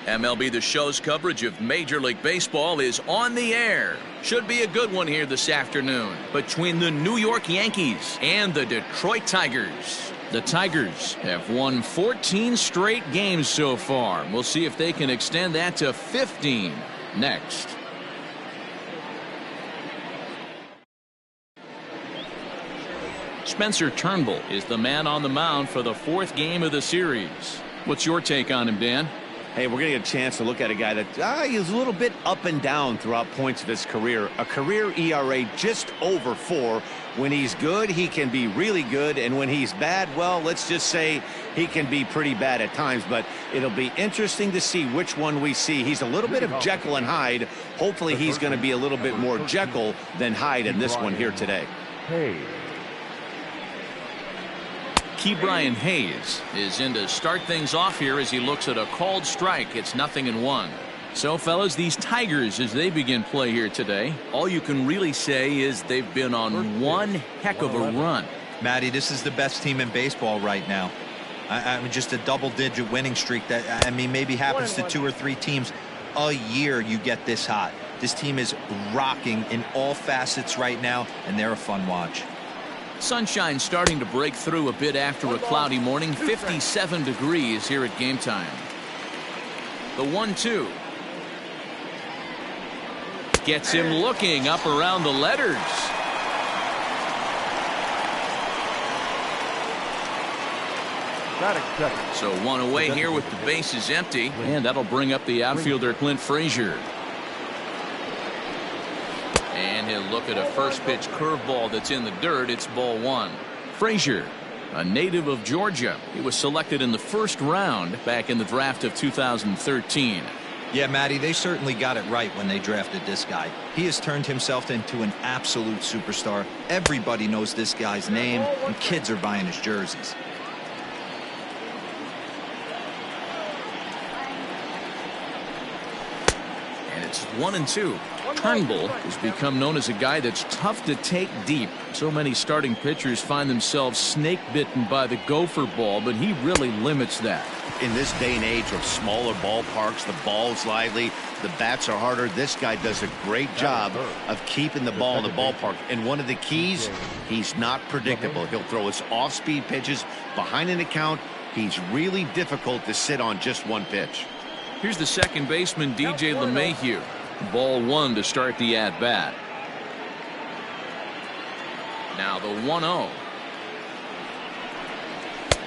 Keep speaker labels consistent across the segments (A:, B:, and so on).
A: MLB The Show's coverage of Major League Baseball is on the air. Should be a good one here this afternoon between the New York Yankees and the Detroit Tigers. The Tigers have won 14 straight games so far. We'll see if they can extend that to 15 next. Spencer Turnbull is the man on the mound for the 4th game of the series. What's your take on him, Dan?
B: Hey, we're going to get a chance to look at a guy that is a little bit up and down throughout points of his career. A career ERA just over 4. When he's good, he can be really good. And when he's bad, well, let's just say he can be pretty bad at times. But it'll be interesting to see which one we see. He's a little bit of Jekyll and Hyde. Hopefully he's going to be a little bit more Jekyll than Hyde in this one here today.
C: Hey.
A: Ke'Bryan Hayes is in to start things off here as he looks at a called strike. It's 0-1. So, fellas, these Tigers, as they begin play here today, all you can really say is they've been on one heck of a run.
D: Matty, this is the best team in baseball right now. I mean, just a double-digit winning streak that, I mean, maybe happens to 2 or 3 teams a year. You get this hot. This team is rocking in all facets right now, and they're a fun watch.
A: Sunshine starting to break through a bit after a cloudy morning. 57 degrees here at game time. The 1-2. Gets him looking up around the letters. So one away here with the bases empty. And that'll bring up the outfielder Clint Frazier. And he'll look at a first pitch curveball that's in the dirt. It's ball 1. Frazier, a native of Georgia. He was selected in the 1st round back in the draft of 2013.
D: Yeah, Matty, they certainly got it right when they drafted this guy. He has turned himself into an absolute superstar. Everybody knows this guy's name, and kids are buying his jerseys.
A: And it's 1-2. Turnbull has become known as a guy that's tough to take deep. So many starting pitchers find themselves snake bitten by the gopher ball, but he really limits that.
B: In this day and age of smaller ballparks, the ball's lively, the bats are harder. This guy does a great job of keeping the ball in the ballpark. And one of the keys, he's not predictable. He'll throw his off-speed pitches behind an account. He's really difficult to sit on just one pitch.
A: Here's the second baseman, DJ LeMahieu. Ball 1 to start the at-bat. Now the 1-0.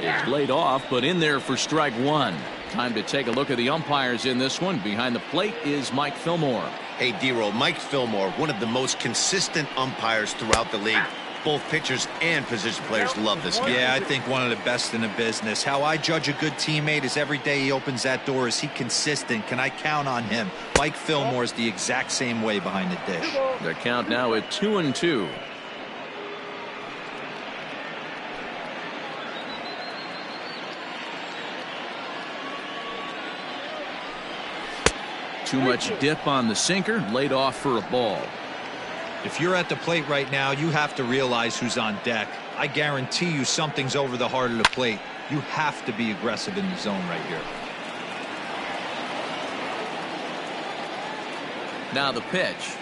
A: It's laid off, but in there for strike 1. Time to take a look at the umpires in this one. Behind the plate is Mike Fillmore.
B: Hey, D-Roll, Mike Fillmore, one of the most consistent umpires throughout the league. Both pitchers and position players love this guy.
D: Yeah, I think one of the best in the business. How I judge a good teammate is every day he opens that door. Is he consistent? Can I count on him? Mike Fillmore is the exact same way behind the dish.
A: The count now at 2-2. Too much dip on the sinker, laid off for a ball.
D: If you're at the plate right now, you have to realize who's on deck. I guarantee you something's over the heart of the plate. You have to be aggressive in the zone right here.
A: Now the pitch.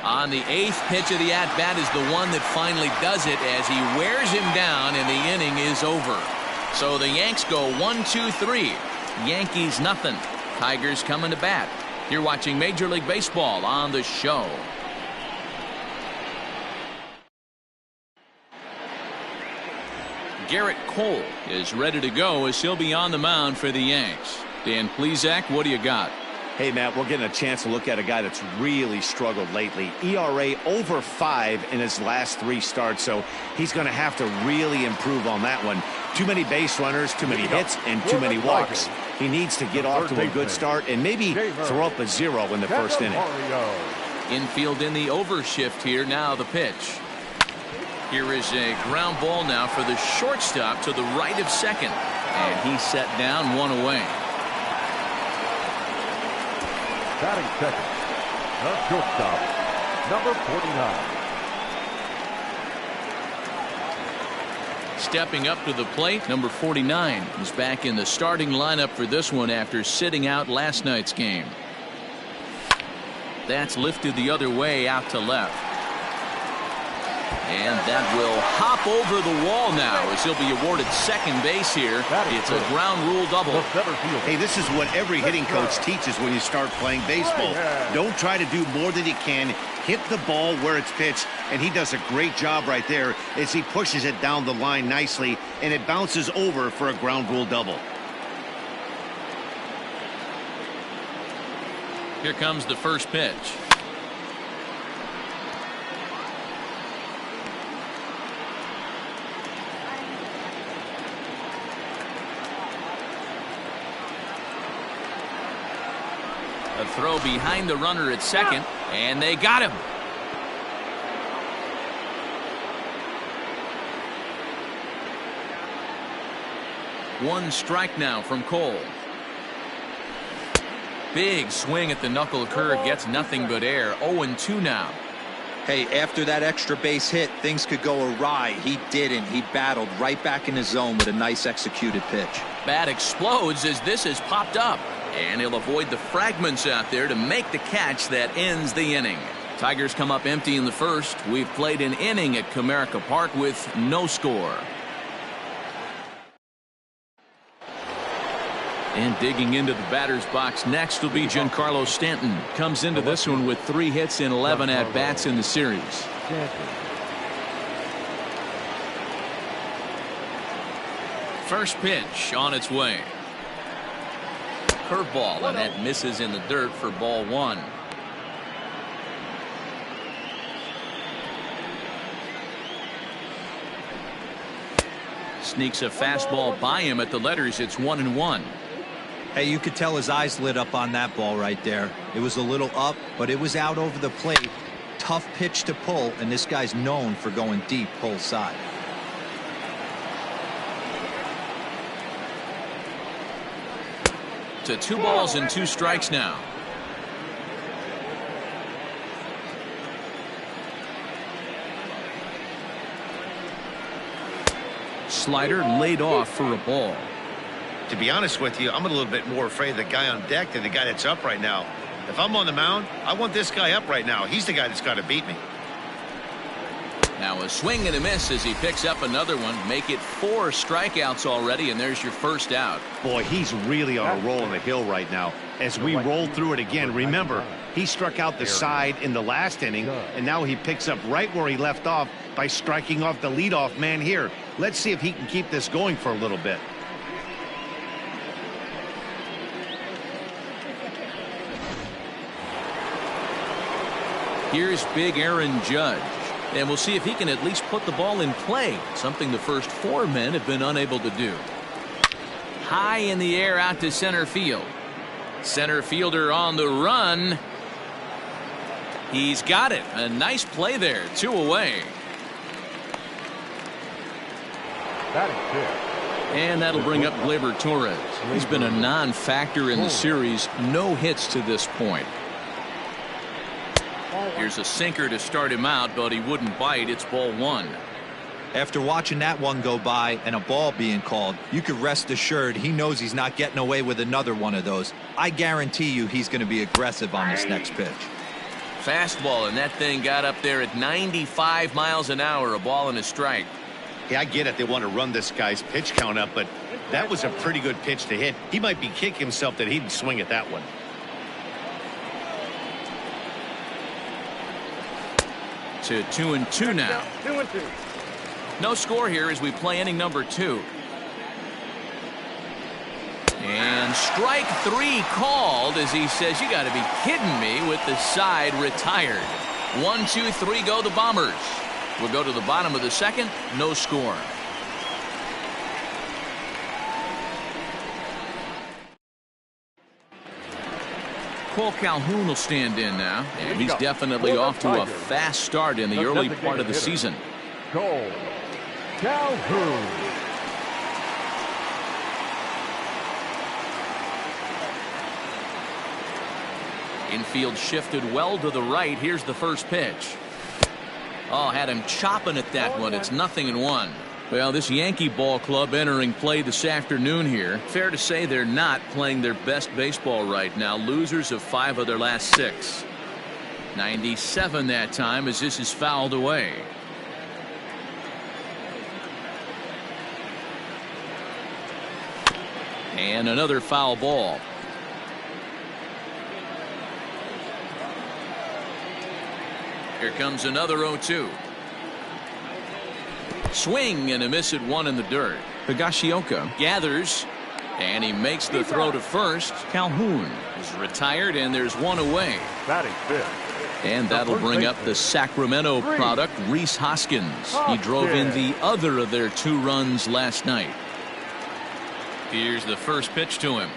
A: On the 8th pitch of the at-bat is the one that finally does it as he wears him down and the inning is over. So the Yanks go 1-2-3. Yankees nothing. Tigers coming to bat. You're watching Major League Baseball on the show. Garrett Cole is ready to go as he'll be on the mound for the Yanks. Dan Plesac, what do you got?
B: Hey, Matt, we're getting a chance to look at a guy that's really struggled lately. ERA over 5 in his last 3 starts, so he's going to have to really improve on that one. Too many base runners, too many hits, and too many walks. He needs to get off to a good start and maybe throw up a 0 in the 1st inning.
A: Infield in the overshift here. Now the pitch. Here is a ground ball now for the shortstop to the right of second. And he's set down, 1 away.
C: Batting second. The shortstop, number 49.
A: Stepping up to the plate, number 49 is back in the starting lineup for this one after sitting out last night's game. That's lifted the other way out to left. And that will hop over the wall now as he'll be awarded second base here. It's a ground rule double.
B: Hey, this is what every hitting coach teaches when you start playing baseball. Don't try to do more than you can. Hit the ball where it's pitched, and he does a great job right there as he pushes it down the line nicely, and it bounces over for a ground rule double.
A: Here comes the first pitch. A throw behind the runner at second, and they got him. One strike now from Cole. Big swing at the knuckle curve, gets nothing but air. 0-2 now.
D: Hey, after that extra base hit, things could go awry. He didn't. He battled right back in his zone with a nice executed pitch.
A: Bat explodes as this has popped up. And he'll avoid the fragments out there to make the catch that ends the inning. Tigers come up empty in the first. We've played an inning at Comerica Park with no score. And digging into the batter's box next will be Giancarlo Stanton. Comes into this one with 3 hits in 11 at-bats in the series. First pitch on its way. Curveball, and that misses in the dirt for ball 1. Sneaks a fastball by him at the letters. It's 1-1.
D: Hey, you could tell his eyes lit up on that ball right there. It was a little up, but it was out over the plate. Tough pitch to pull, and this guy's known for going deep pull side.
A: To 2 balls and 2 strikes now. Slider laid off for a ball.
B: To be honest with you, I'm a little bit more afraid of the guy on deck than the guy that's up right now. If I'm on the mound, I want this guy up right now. He's the guy that's got to beat me.
A: Now a swing and a miss as he picks up another one. Make it 4 strikeouts already, and there's your first out.
B: Boy, he's really on a roll on the hill right now. As we roll through it again, remember, he struck out the side in the last inning, and now he picks up right where he left off by striking off the leadoff man here. Let's see if he can keep this going for a little bit.
A: Here's big Aaron Judge. And we'll see if he can at least put the ball in play, something the first 4 men have been unable to do. High in the air out to center field. Center fielder on the run. He's got it. A nice play there. 2 away. And that'll bring up Gleyber Torres. He's been a non-factor in the series. No hits to this point. Here's a sinker to start him out, but he wouldn't bite. It's ball 1.
D: After watching that one go by and a ball being called, you could rest assured he knows he's not getting away with another one of those. I guarantee you he's going to be aggressive on this next pitch.
A: Fastball, and that thing got up there at 95 miles an hour. A ball and a strike.
B: Yeah, I get it. They want to run this guy's pitch count up, but that was a pretty good pitch to hit. He might be kicking himself that he didn't swing at that one.
A: To 2-2 now.
C: 2-2.
A: No score here as we play inning number 2. And strike 3 called as he says, you got to be kidding me, with the side retired. 1, 2, 3 go the Bombers. We'll go to the bottom of the second. No score. Cole Calhoun will stand in now, and he's definitely off to a fast start in the early part of the season.
C: Cole Calhoun.
A: Infield shifted well to the right. Here's the first pitch. Oh, had him chopping at that one. It's 0-1. Well, this Yankee ball club entering play this afternoon here. Fair to say they're not playing their best baseball right now. Losers of 5 of their last 6. 97 that time as this is fouled away. And another foul ball. Here comes another 0-2. Swing and a miss at 1 in the dirt. Higashioka gathers, and he makes the throw to first. Calhoun is retired, and there's 1 away.
C: Batting fifth.
A: And that'll bring up the Sacramento product, Rhys Hoskins. He drove in the other of their 2 runs last night. Here's the first pitch to him.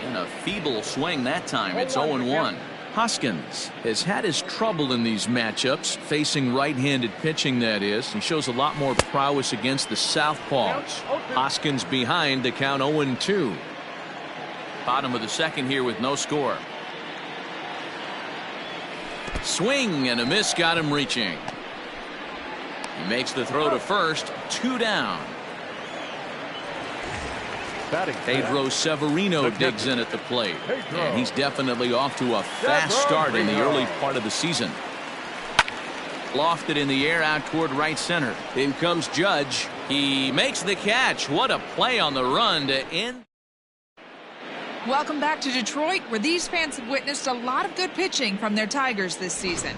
A: And a feeble swing that time. It's 0-1. Hoskins has had his trouble in these matchups, facing right-handed pitching, that is. He shows a lot more prowess against the southpaws. Hoskins behind to count 0-2. Bottom of the second here with no score. Swing and a miss got him reaching. He makes the throw to first. 2 down. Pedro Severino digs in at the plate, and he's definitely off to a fast start in the early part of the season. Lofted in the air out toward right center. In comes Judge. He makes the catch. What a play on the run to end.
E: Welcome back to Detroit, where these fans have witnessed a lot of good pitching from their Tigers this season.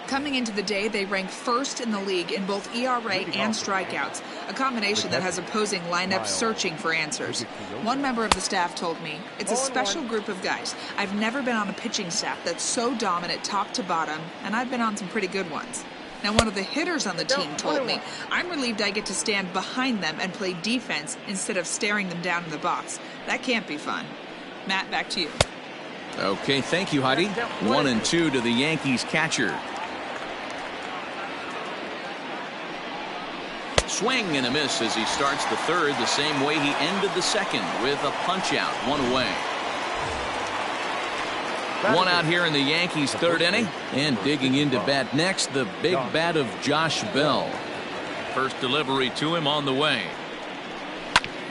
E: Coming into the day, they rank first in the league in both ERA and strikeouts, a combination that has opposing lineups searching for answers. One member of the staff told me, "It's a special group of guys. I've never been on a pitching staff that's so dominant top to bottom, and I've been on some pretty good ones." Now, one of the hitters on the team told me, "I'm relieved I get to stand behind them and play defense instead of staring them down in the box. That can't be fun." Matt, back to you.
A: Okay, thank you, Heidi. 1-2 to the Yankees catcher. Swing and a miss as he starts the third the same way he ended the second, with a punch out. 1 away. 1 out here in the Yankees' third inning, and digging into bat next, the big bat of Josh Bell. First delivery to him on the way.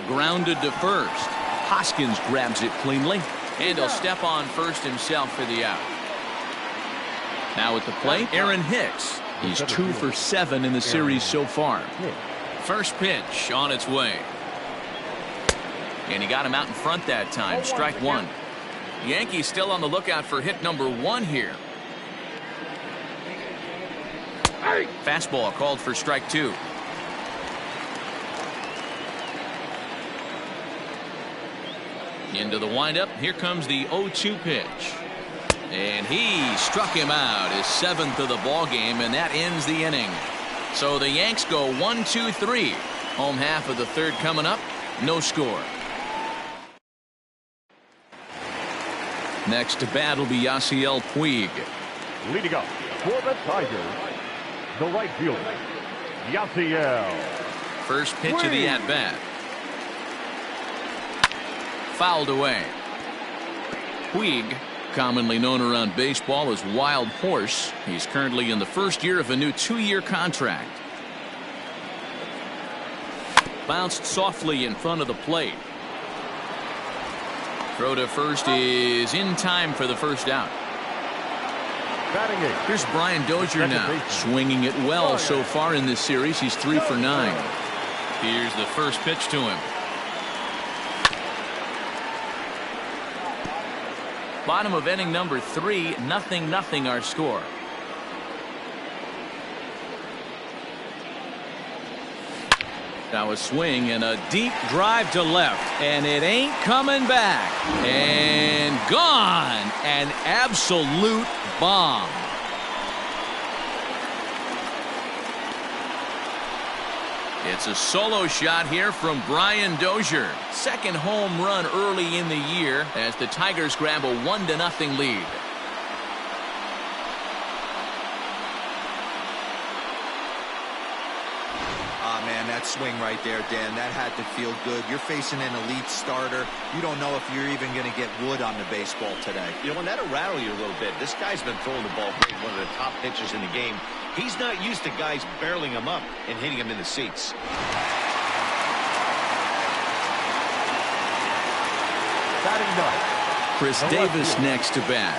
A: Grounded to first. Hoskins grabs it cleanly, and he'll step on first himself for the out. Now at the plate, Aaron Hicks. He's 2 for 7 in the series so far. First pitch on its way. And he got him out in front that time. Strike 1. Yankees still on the lookout for hit number 1 here. Fastball called for strike 2. Into the windup. Here comes the 0-2 pitch. And he struck him out, his 7th of the ball game, and that ends the inning. So the Yanks go 1-2-3. Home half of the third coming up. No score. Next to bat will be Yasiel Puig.
C: Leading up for the Tigers, the right fielder, Yasiel.
A: First pitch of the at-bat. Fouled away. Puig, commonly known around baseball as Wild Horse. He's currently in the first year of a new 2-year contract. Bounced softly in front of the plate. Throw to first is in time for the first out. Here's Brian Dozier now, swinging it well so far in this series. He's 3 for 9. Here's the first pitch to him. Bottom of inning number 3, 0-0 our score. Now a swing and a deep drive to left, and it ain't coming back. And gone. An absolute bomb. It's a solo shot here from Brian Dozier. Second home run early in the year as the Tigers grab a 1-0 lead.
D: Man, That swing right there, Dan, that had to feel good. You're facing an elite starter. You don't know if you're even going to get wood on the baseball today.
B: You know, and that'll rattle you a little bit. This guy's been throwing the ball great, one of the top pitchers in the game. He's not used to guys barreling him up and hitting him in the seats.
C: Batting ninth,
A: Chris Davis next to bat.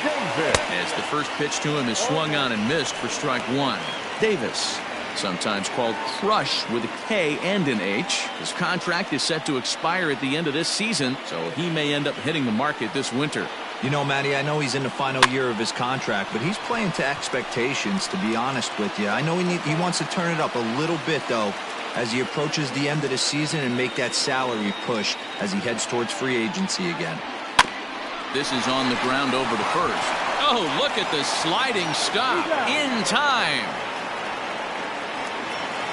C: Davis.
A: As the first pitch to him is swung on and missed for strike one. Davis, sometimes called Crush with a K and an H. His contract is set to expire at the end of this season, so he may end up hitting the market this winter.
D: You know, Matty, I know he's in the final year of his contract, but he's playing to expectations, to be honest with you. I know he wants to turn it up a little bit, though, as he approaches the end of the season and make that salary push as he heads towards free agency again.
A: This is on the ground over to first. Oh, look at the sliding stop in time.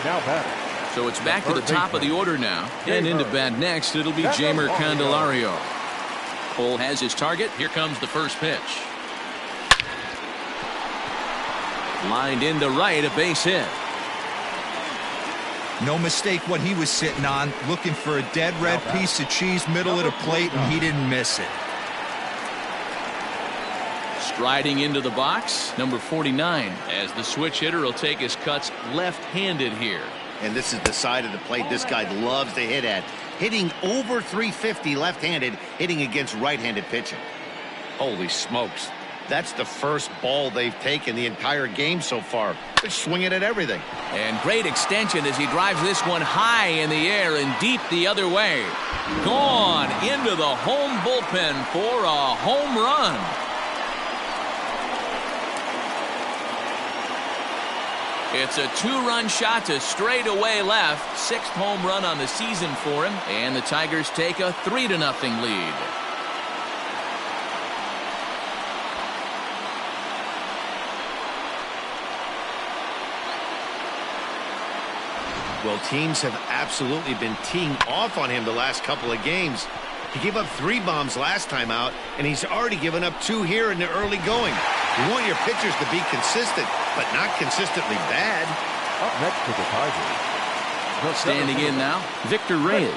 C: Now batting.
A: So it's back to the top of the order now. And into bat next, it'll be Jeimer Candelario. Cole has his target. Here comes the first pitch. Lined into right, a base hit.
D: No mistake what he was sitting on, looking for a dead red piece of cheese middle of the plate, and he didn't miss it.
A: Striding into the box, number 49, as the switch hitter will take his cuts left-handed here.
B: And this is the side of the plate this guy loves to hit at. Hitting over 350 left-handed, hitting against right-handed pitching. Holy smokes. That's the first ball they've taken the entire game so far. They're swinging at everything.
A: And great extension as he drives this one high in the air and deep the other way. Gone into the home bullpen for a home run. It's a two-run shot to straightaway left. Sixth home run on the season for him. And the Tigers take a 3-0 lead.
B: Well, teams have absolutely been teeing off on him the last couple of games. He gave up 3 bombs last time out, and he's already given up 2 here in the early going. You want your pitchers to be consistent, but not consistently bad.
C: Up next to the Tigers.
A: Standing in now, Victor Reyes.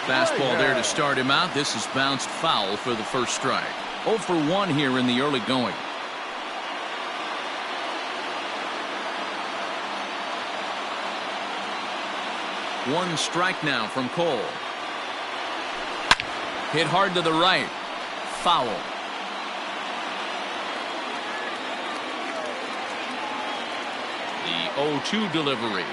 A: Fastball there to start him out. This is bounced foul for the first strike. 0 for 1 here in the early going. One strike now from Cole. Hit hard to the right. Foul. The 0-2 delivery.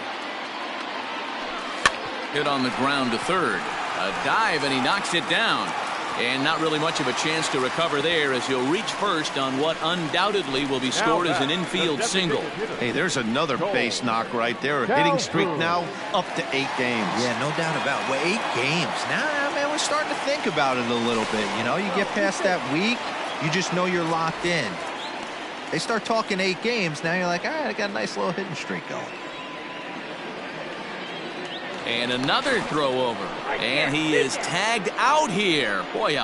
A: Hit on the ground to third. A dive, and he knocks it down. And not really much of a chance to recover there as he'll reach first on what undoubtedly will be scored as an infield single.
B: Hey, there's another base knock right there. A hitting streak now up to 8 games.
D: Yeah, no doubt about it. Well, 8 games. Now, man, we're starting to think about it a little bit. You know, you get past that week, you just know you're locked in. They start talking 8 games, now you're like, all right, I got a nice little hitting streak going.
A: And another throw over. And he is tagged out here. Boy,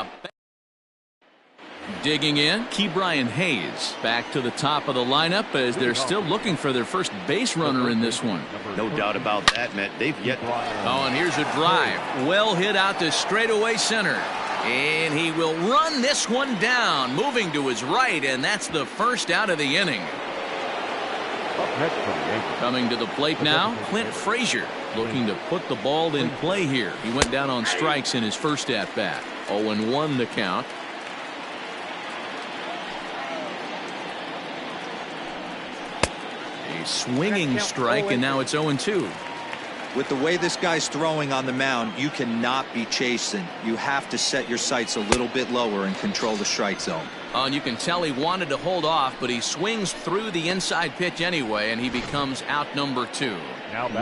A: digging in, Ke'Bryan Hayes back to the top of the lineup as they're still looking for their first base runner in this one.
B: No doubt about that, Matt. They've yet.
A: Oh, and here's a drive. Well hit out to straightaway center. And he will run this one down, moving to his right, and that's the first out of the inning. Coming to the plate now, Clint Frazier, looking to put the ball in play here. He went down on strikes in his first at-bat. 0-1 the count. A swinging strike, and now it's 0-2.
D: With the way this guy's throwing on the mound, you cannot be chasing. You have to set your sights a little bit lower and control the strike zone.
A: And you can tell he wanted to hold off, but he swings through the inside pitch anyway, and he becomes out number 2.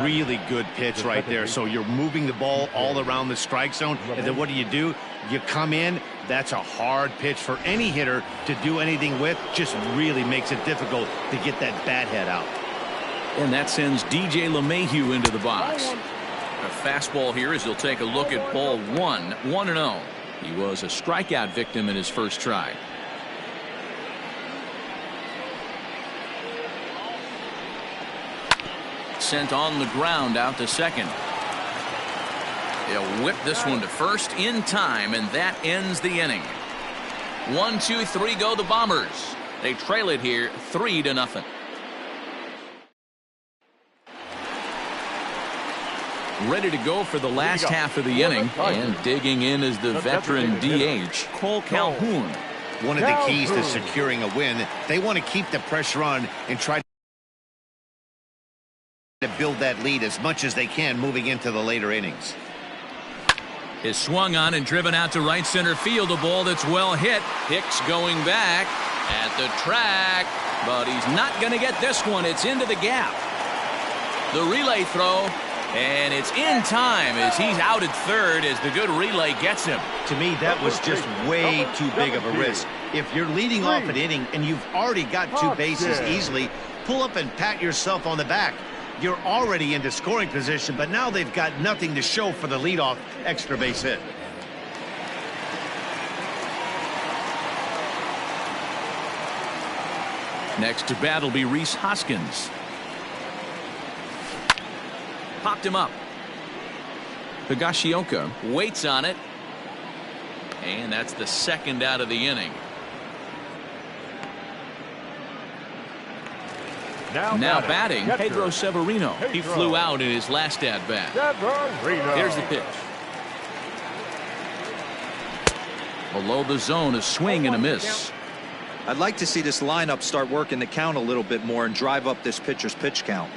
B: Really good pitch right there. So you're moving the ball all around the strike zone, and then what do? You come in. That's a hard pitch for any hitter to do anything with. Just really makes it difficult to get that bat head out.
A: And that sends DJ LeMahieu into the box. A fastball here as he'll take a look at ball 1, 1-0. He was a strikeout victim in his first try. sent on the ground out to second. He'll whip this one to first in time, and that ends the inning. 1, 2, 3 go the Bombers. They trail it here 3-0. Ready to go for the last half of the inning, and digging in is the veteran DH, Cole Calhoun.
B: One of the keys to securing a win, they want to keep the pressure on and try to build that lead as much as they can moving into the later innings.
A: Is swung on and driven out to right center field. A ball that's well hit. Hicks going back at the track, but he's not going to get this one. It's into the gap. The relay throw, and it's in time as he's out at third as the good relay gets him.
B: To me, that was just way too big of a risk. If you're leading off an inning and you've already got 2 bases easily, pull up and pat yourself on the back. You're already into scoring position, but now they've got nothing to show for the leadoff extra base hit.
A: Next to bat will be Rhys Hoskins. Popped him up. Higashioka waits on it. And that's the second out of the inning. Now batting, Pedro Severino. He flew out in his last at-bat. Here's the pitch. Below the zone, a swing and a miss.
D: I'd like to see this lineup start working the count a little bit more and drive up this pitcher's pitch count.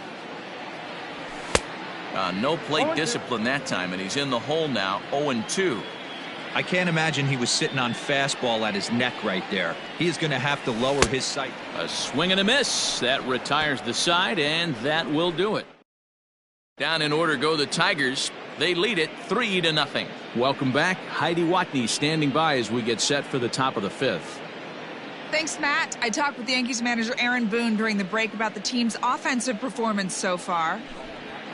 A: No plate discipline that time, and he's in the hole now, 0-2.
D: I can't imagine he was sitting on fastball at his neck right there. He is going to have to lower his sight.
A: A swing and a miss. That retires the side, and that will do it. Down in order go the Tigers. They lead it 3-0. Welcome back. Heidi Watney standing by as we get set for the top of the 5th.
E: Thanks, Matt. I talked with Yankees manager Aaron Boone during the break about the team's offensive performance so far.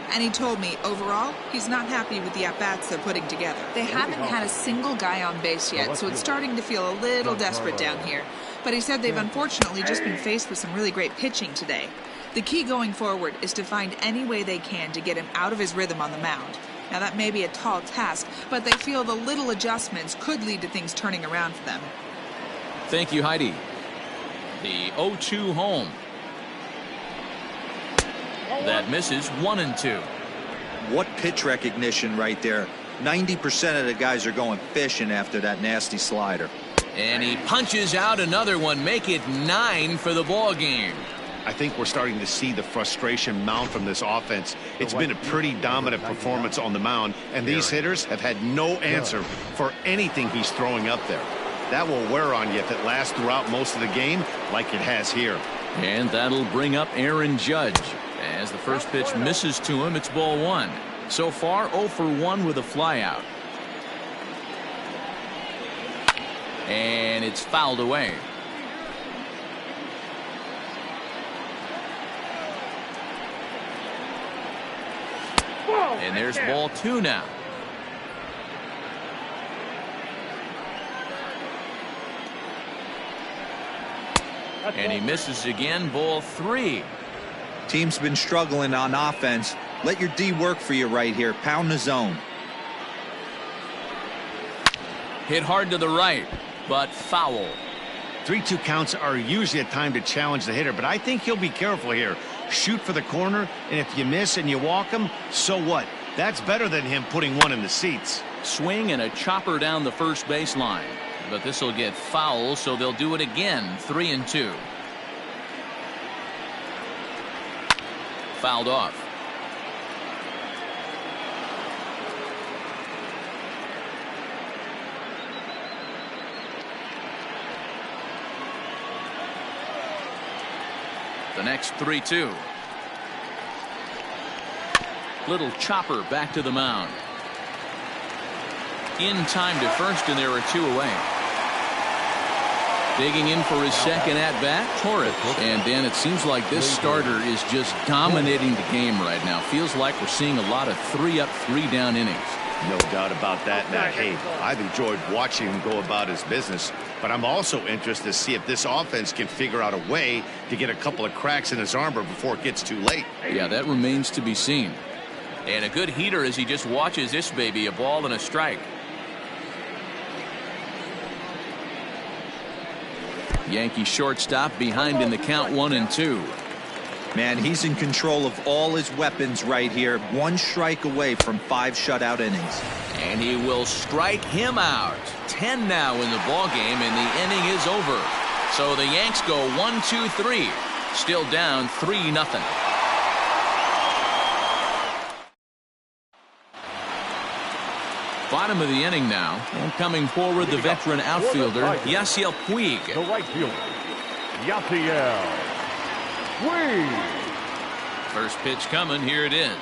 E: And he told me, overall, he's not happy with the at-bats they're putting together. They haven't had a single guy on base yet, so it's starting to feel a little desperate down here. But he said they've unfortunately just been faced with some really great pitching today. The key going forward is to find any way they can to get him out of his rhythm on the mound. Now, that may be a tall task, but they feel the little adjustments could lead to things turning around for them.
A: Thank you, Heidi. The 0-2 home. That misses 1-2.
D: What pitch recognition right there. 90% of the guys are going fishing after that nasty slider.
A: And he punches out another one. Make it 9 for the ball game.
B: I think we're starting to see the frustration mount from this offense. It's been a pretty dominant performance on the mound, and these hitters have had no answer for anything he's throwing up there. That will wear on you if it lasts throughout most of the game like it has here.
A: And that'll bring up Aaron Judge. As the first pitch misses to him, it's ball 1. So far, 0 for 1 with a flyout. And it's fouled away. And there's ball 2 now. And he misses again, ball 3.
D: Team's been struggling on offense. Let your D work for you right here. Pound the zone.
A: Hit hard to the right, but foul.
B: 3-2 counts are usually a time to challenge the hitter, but I think he'll be careful here. Shoot for the corner, and if you miss and you walk him, so what? That's better than him putting one in the seats.
A: Swing and a chopper down the first baseline. But this will get foul, so they'll do it again. 3-2. Fouled off. The next 3-2. Little chopper back to the mound. In time to first, and there are 2 away. Digging in for his second at-bat, Torres. And Dan, it seems like this starter is just dominating the game right now. Feels like we're seeing a lot of 3-up, 3-down innings.
B: No doubt about that, Matt. Hey, I've enjoyed watching him go about his business, but I'm also interested to see if this offense can figure out a way to get a couple of cracks in his armor before it gets too late.
A: Yeah, that remains to be seen. And a good heater as he just watches this baby, a ball and a strike. Yankee shortstop behind in the count 1-2.
D: Man, he's in control of all his weapons right here. 1 strike away from 5 shutout innings.
A: And he will strike him out. 10 now in the ball game, and the inning is over. So the Yanks go 1-2-3. Still down 3-0. Bottom of the inning now. And coming forward, the veteran outfielder, Yasiel Puig.
C: The right fielder, Yasiel Puig.
A: First pitch coming. Here it is.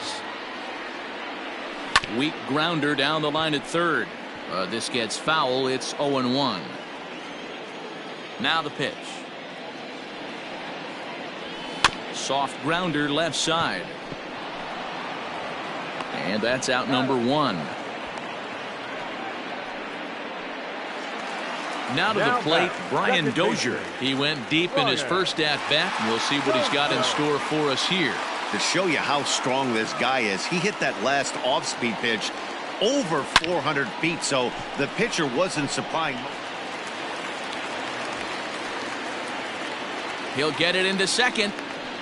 A: Weak grounder down the line at third. This gets foul. It's 0-1. Now the pitch. Soft grounder left side. And that's out number 1. Now to the plate, Brian Dozier. He went deep in his first at-bat. We'll see what he's got in store for us here.
B: To show you how strong this guy is, he hit that last off-speed pitch over 400 feet, so the pitcher wasn't supplying.
A: He'll get it into second,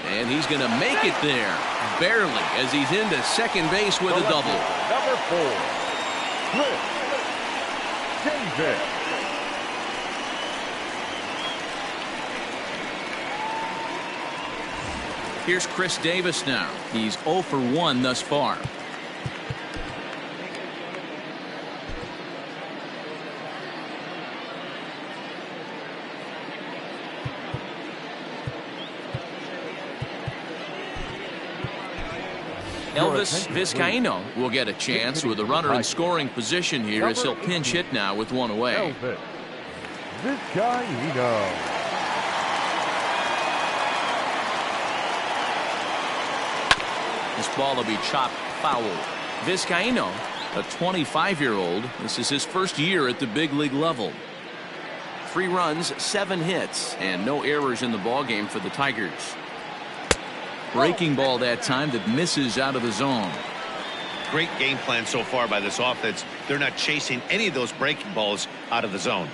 A: and he's going to make it there. Barely, as he's into second base with a double.
C: Number 4, Chris Davis.
A: Here's Chris Davis now. He's 0 for 1 thus far. Elvis Vizcaíno will get a chance with a runner in scoring position here as he'll pinch hit now with 1 away.
C: Elvis Vizcaíno.
A: This ball will be chopped foul. Vizcaíno, a 25-year-old. This is his first year at the big league level. 3 runs, 7 hits, and no errors in the ball game for the Tigers. Breaking ball that time that misses out of the zone.
B: Great game plan so far by this offense. They're not chasing any of those breaking balls out of the zone.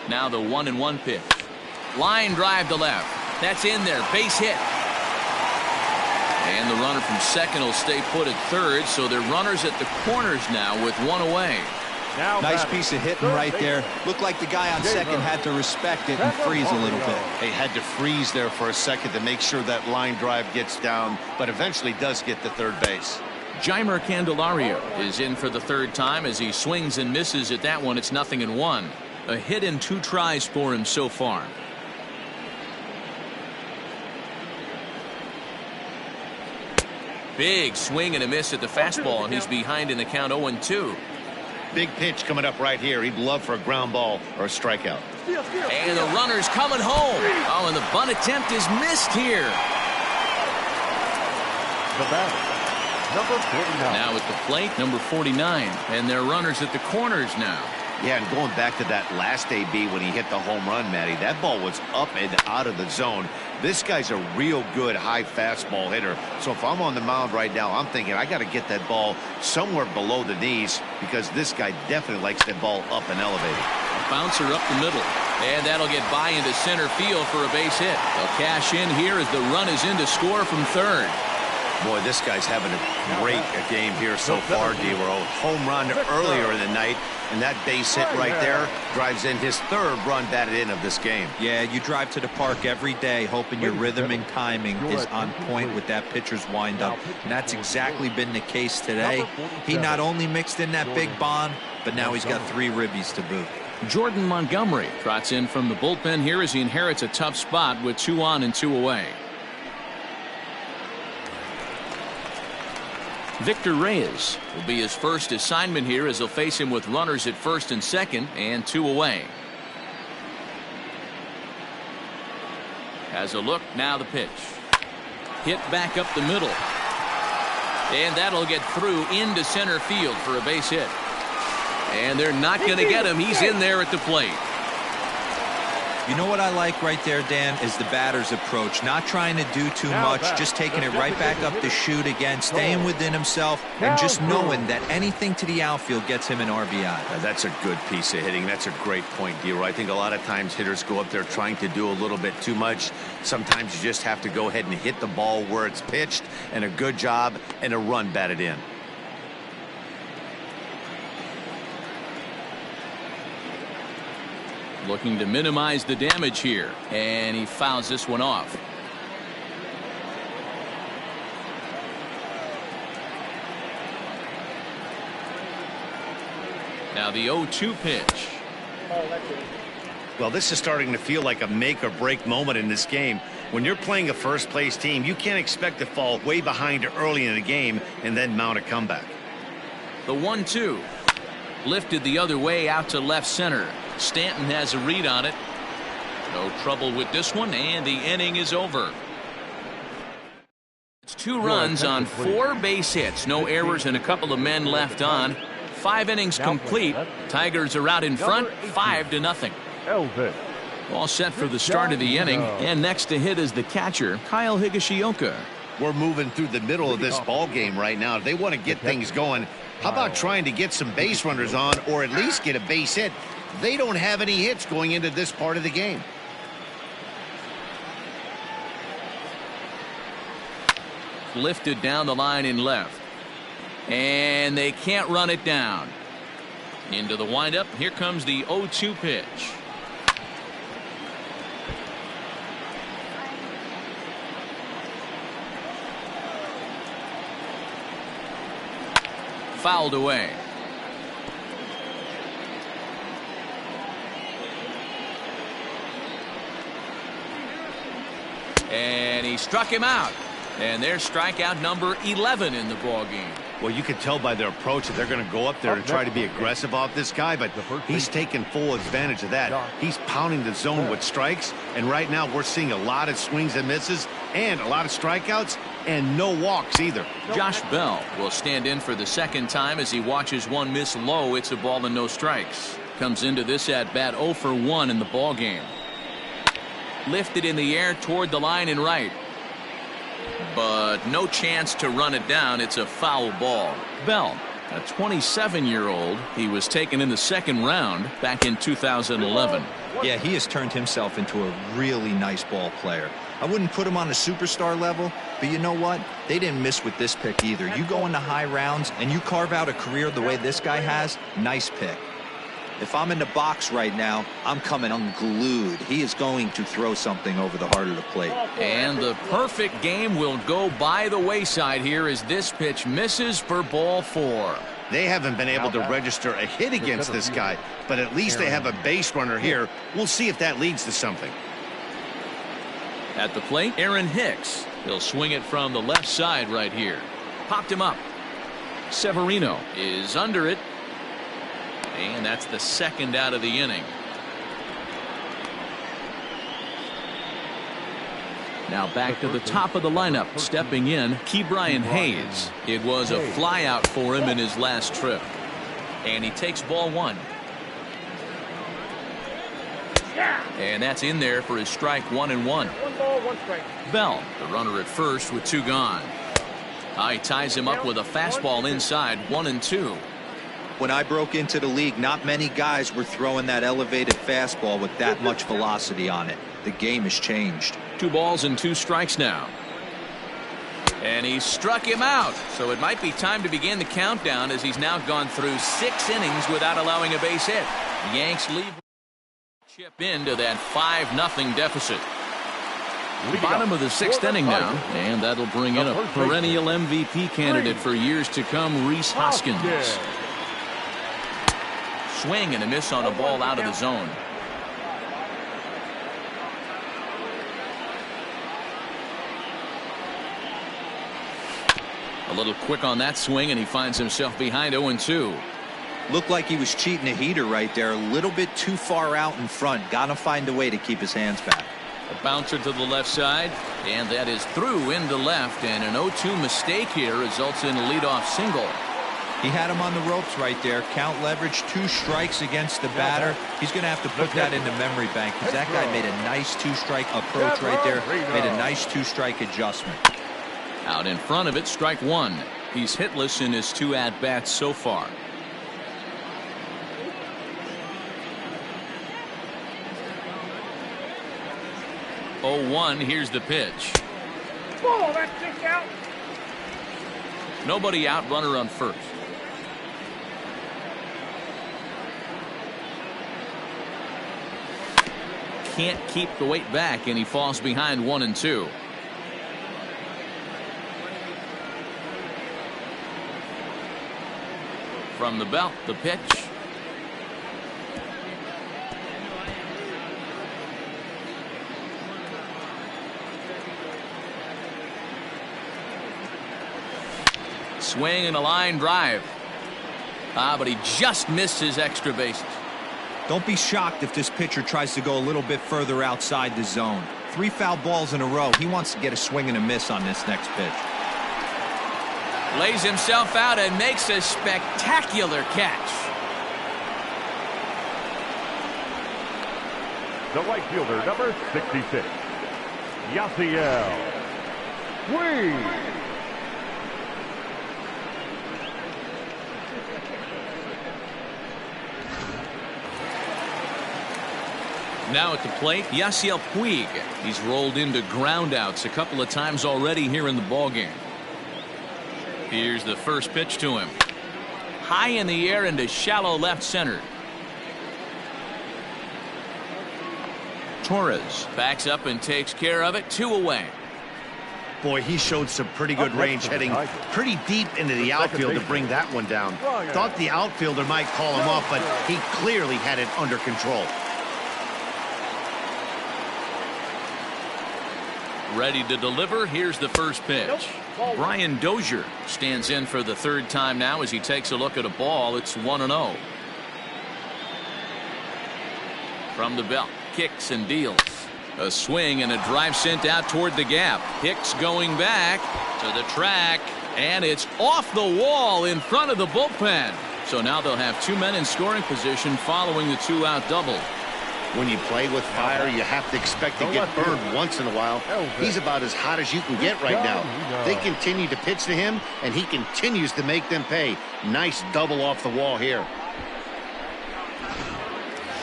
A: Now the 1-1 pitch. Line drive to left. That's in there. Base hit. And the runner from second will stay put at third, so they're runners at the corners now with 1 away.
D: Nice piece of hitting right there. Looked like the guy on second had to respect it and freeze a little bit.
B: He had to freeze there for a second to make sure that line drive gets down, but eventually does get to third base.
A: Jeimer Candelario is in for the 3rd time as he swings and misses at that one. It's 0-1. A hit in 2 tries for him so far. Big swing and a miss at the fastball, and he's behind in the count 0-2.
B: Big pitch coming up right here. He'd love for a ground ball or a strikeout.
A: And the runner's coming home. Oh, and the bunt attempt is missed here.
C: The batter, number 49.
A: Now at the plate, number 49. And they're runners at the corners now.
B: Yeah, and going back to that last AB when he hit the home run, Matty, that ball was up and out of the zone. This guy's a real good high fastball hitter. So if I'm on the mound right now, I'm thinking I got to get that ball somewhere below the knees because this guy definitely likes that ball up and elevated.
A: A bouncer up the middle. And that'll get by into center field for a base hit. They'll cash in here as the run is in to score from third.
B: Boy, this guy's having a great game here so far, D-Row. Home run earlier in the night, and that base hit right there drives in his 3rd run batted in of this game.
D: Yeah, you drive to the park every day hoping your rhythm and timing is on point with that pitcher's windup. And that's exactly been the case today. He not only mixed in that big bomb, but now he's got 3 ribbies to boot.
A: Jordan Montgomery trots in from the bullpen here as he inherits a tough spot with 2 on and 2 away. Victor Reyes will be his first assignment here as he'll face him with runners at first and second and 2 away. Has a look. Now the pitch. Hit back up the middle. And that'll get through into center field for a base hit. And they're not going to get him. He's in there at the plate.
D: You know what I like right there, Dan, is the batter's approach. Not trying to do too much, just taking it right back up the chute again, staying within himself, and just knowing that anything to the outfield gets him an RBI.
B: That's a good piece of hitting. That's a great point, D-Roy. I think a lot of times hitters go up there trying to do a little bit too much. Sometimes you just have to go ahead and hit the ball where it's pitched, and a good job, and a run batted in.
A: Looking to minimize the damage here, and he fouls this one off. Now the 0-2 pitch.
B: Well, this is starting to feel like a make or break moment in this game. When you're playing a first place team, you can't expect to fall way behind early in the game and then mount a comeback.
A: The 1-2 lifted the other way out to left center. Stanton has a read on it. No trouble with this one, and the inning is over. It's 2 runs on 4 base hits, no errors, and a couple of men left on. 5 innings complete. Tigers are out in front, 5-0. All set for the start of the inning, and next to hit is the catcher, Kyle Higashioka.
B: We're moving through the middle of this ball game right now. If they want to get things going, how about trying to get some base runners on, or at least get a base hit? They don't have any hits going into this part of the game.
A: Lifted down the line in left, and they can't run it down. Into the windup. Here comes the 0-2 pitch. Fouled away. And he struck him out. And there's strikeout number 11 in the ball game.
B: Well, you can tell by their approach that they're going to go up there and try to be aggressive off this guy, but he's taking full advantage of that. He's pounding the zone with strikes, and right now we're seeing a lot of swings and misses and a lot of strikeouts and no walks either.
A: Josh Bell will stand in for the second time as he watches one miss low. It's a ball and no strikes. Comes into this at bat 0 for 1 in the ball game. Lifted in the air toward the line and right, but no chance to run it down. It's a foul ball. Bell, a 27-year-old, he was taken in the second round back in 2011.
D: Yeah, he has turned himself into a really nice ball player. I wouldn't put him on a superstar level, but you know what? They didn't miss with this pick either. You go into high rounds and you carve out a career the way this guy has, nice pick. If I'm in the box right now, I'm coming unglued. He is going to throw something over the heart of the plate.
A: And the perfect game will go by the wayside here as this pitch misses for ball 4.
B: They haven't been able to register a hit against this guy, but at least they have a base runner here. We'll see if that leads to something.
A: At the plate, Aaron Hicks. He'll swing it from the left side right here. Popped him up. Severino is under it. And that's the second out of the inning. Now back to the top of the lineup. Stepping in, Ke'Bryan Hayes. It was a flyout for him in his last trip. And he takes ball 1. And that's in there for his strike 1-1.
C: 1 ball, 1 strike.
A: Bell, the runner at first with 2 gone. He ties him up with a fastball inside, 1-2.
D: When I broke into the league, not many guys were throwing that elevated fastball with that much velocity on it. The game has changed.
A: 2 balls and 2 strikes now. And he struck him out. So it might be time to begin the countdown as he's now gone through 6 innings without allowing a base hit. The Yanks lead, chip into that 5-0 deficit. Bottom of the 6th inning now, and that'll bring in a perennial MVP candidate for years to come, Rhys Hoskins. Swing and a miss on a ball out of the zone. A little quick on that swing, and he finds himself behind 0-2.
D: Looked like he was cheating a heater right there. A little bit too far out in front. Got to find a way to keep his hands back.
A: A bouncer to the left side, and that is through into left, and an 0-2 mistake here results in a leadoff single.
D: He had him on the ropes right there. Count leverage, 2 strikes against the batter. He's going to have to put that into memory bank because that guy made a nice 2-strike approach right there. Made a nice 2-strike adjustment.
A: Out in front of it, strike 1. He's hitless in his 2 at-bats so far. Oh, 1, here's the pitch.
C: Oh, that's kick out.
A: Nobody out, runner on first. Can't keep the weight back, and he falls behind 1 and 2. From the belt, the pitch. Swing and a line drive. But he just missed his extra bases.
D: Don't be shocked if this pitcher tries to go a little bit further outside the zone. 3 foul balls in a row. He wants to get a swing and a miss on this next pitch.
A: Lays himself out and makes a spectacular catch.
C: The right fielder, number 66, Yasiel Puig.
A: Now at the plate, Yasiel Puig. He's rolled into groundouts a couple of times already here in the ballgame. Here's the first pitch to him. High in the air into shallow left center. Torres backs up and takes care of it. 2 away.
B: Boy, he showed some pretty good range, heading pretty deep into the outfield to bring that one down. Thought the outfielder might call him off, but he clearly had it under control.
A: Ready to deliver. Here's the first pitch. Brian Dozier stands in for the 3rd time now as he takes a look at a ball. It's 1-0. From the belt, kicks and deals. A swing and a drive sent out toward the gap. Hicks going back to the track, and it's off the wall in front of the bullpen. So now they'll have 2 men in scoring position following the 2-out double.
B: When you play with fire, you have to expect to get burned once in a while. He's about as hot as you can get right now. They continue to pitch to him, and he continues to make them pay. Nice double off the wall here.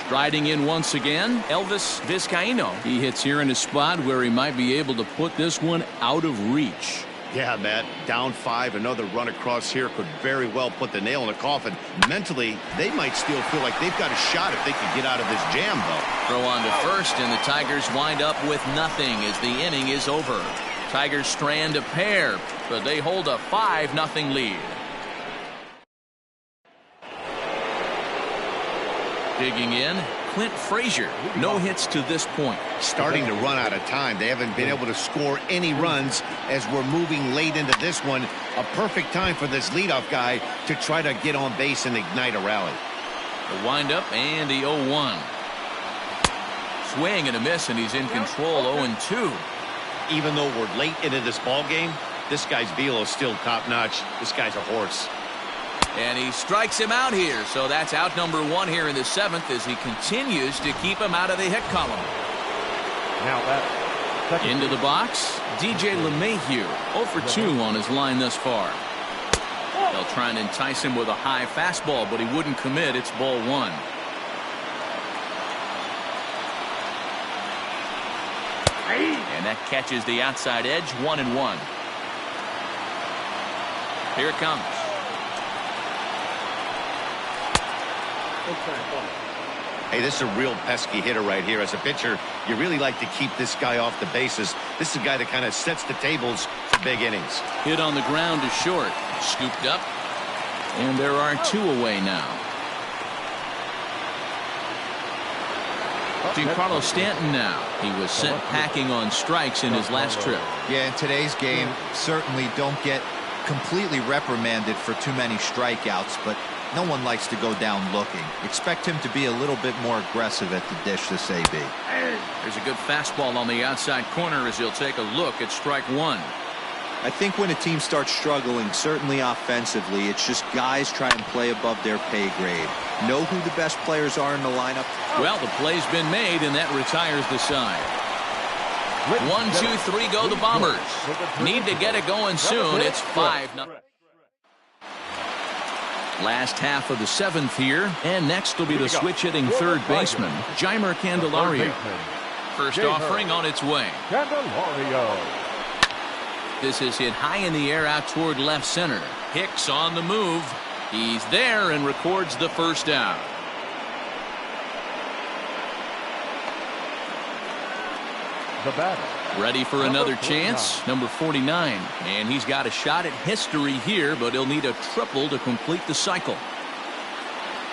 A: Striding in once again, Elvis Vizcaíno. He hits here in a spot where he might be able to put this one out of reach.
B: Yeah, Matt, down 5, another run across here could very well put the nail in the coffin. Mentally, they might still feel like they've got a shot if they could get out of this jam, though.
A: Throw on to first, and the Tigers wind up with nothing as the inning is over. Tigers strand a pair, but they hold a 5-0 lead. Digging in, Clint Frazier. No hits to this point.
B: Starting to run out of time. They haven't been able to score any runs as we're moving late into this one. A perfect time for this leadoff guy to try to get on base and ignite a rally.
A: The windup and the 0-1. Swing and a miss, and he's in control. 0-2.
B: Even though we're late into this ball game, this guy's velo is still top-notch. This guy's a horse.
A: And he strikes him out here. So that's out number 1 here in the 7th as he continues to keep him out of the hit column.
C: Now that
A: into the box, DJ LeMahieu, 0 for 2 on his line thus far. They'll try and entice him with a high fastball, but he wouldn't commit. It's ball 1. And that catches the outside edge. 1-1. Here it comes.
B: Hey, this is a real pesky hitter right here. As a pitcher, you really like to keep this guy off the bases. This is a guy that kind of sets the tables for big innings.
A: Hit on the ground to short. Scooped up. And there are 2 away now. Giancarlo Stanton now. He was sent packing on strikes in his last trip.
D: Yeah, in today's game, certainly don't get completely reprimanded for too many strikeouts, but no one likes to go down looking. Expect him to be a little bit more aggressive at the dish this AB.
A: There's a good fastball on the outside corner as he'll take a look at strike one.
D: I think when a team starts struggling, certainly offensively, it's just guys try and play above their pay grade. Know who the best players are in the lineup.
A: Well, the play's been made, and that retires the side. 1, 2, 3 go the Bombers. Need to get it going soon. It's 5-0. Last half of the seventh here, and next will be the switch-hitting third baseman, Jeimer Candelario. First offering on its way.
C: Candelario.
A: This is hit high in the air out toward left center. Hicks on the move. He's there and records the first out.
C: The batter.
A: Ready for another chance, number 49. And he's got a shot at history here, but he'll need a triple to complete the cycle.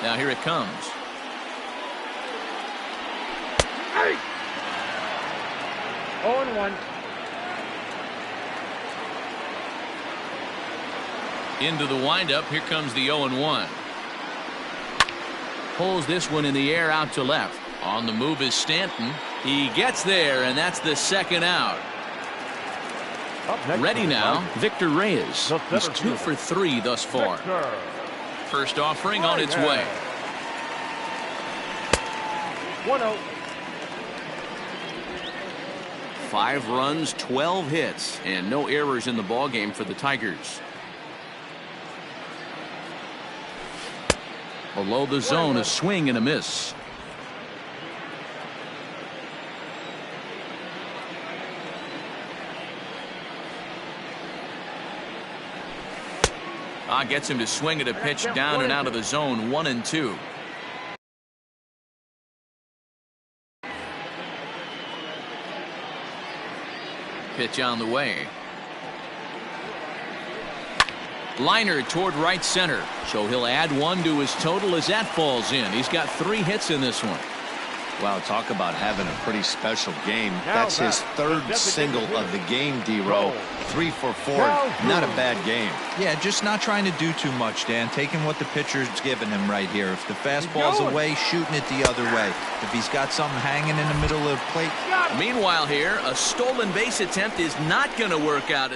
A: Now here it comes.
C: Hey. 0-1.
A: Into the windup. Here comes the 0-1. Pulls this one in the air out to left. On the move is Stanton. He gets there, and that's the second out. Ready now, Victor Reyes. He's 2 for 3 thus far. First offering on its way.
C: 1-0.
A: 5 runs, 12 hits, and no errors in the ballgame for the Tigers. Below the zone, a swing and a miss. Gets him to swing at a pitch down and out of the zone. 1-2. Pitch on the way. Liner toward right center. So he'll add 1 to his total as that falls in. He's got 3 hits in this one.
B: Wow, talk about having a pretty special game. That's his 3rd single of the game, D-Row. 3 for 4. Not a bad game.
D: Yeah, just not trying to do too much, Dan. Taking what the pitcher's giving him right here. If the fastball's away, shooting it the other way. If he's got something hanging in the middle of the plate.
A: Meanwhile here, a stolen base attempt is not going to work out.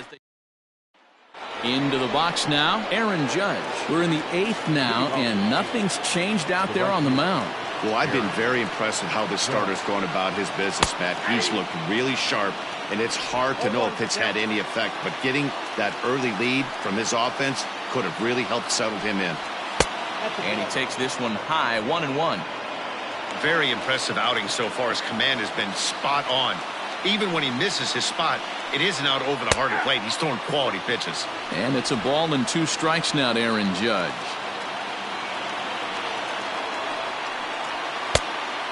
A: Into the box now, Aaron Judge. We're in the 8th now, and nothing's changed out there on the mound.
B: Well, I've been very impressed with how this starter's going about his business, Matt. He's looked really sharp, and it's hard to know if it's had any effect. But getting that early lead from his offense could have really helped settle him in.
A: And he takes this one high, 1-1.
F: Very impressive outing so far. His command has been spot on. Even when he misses his spot, it isn't out over the heart of the plate. He's throwing quality pitches.
A: And it's a ball and 2 strikes now to Aaron Judge.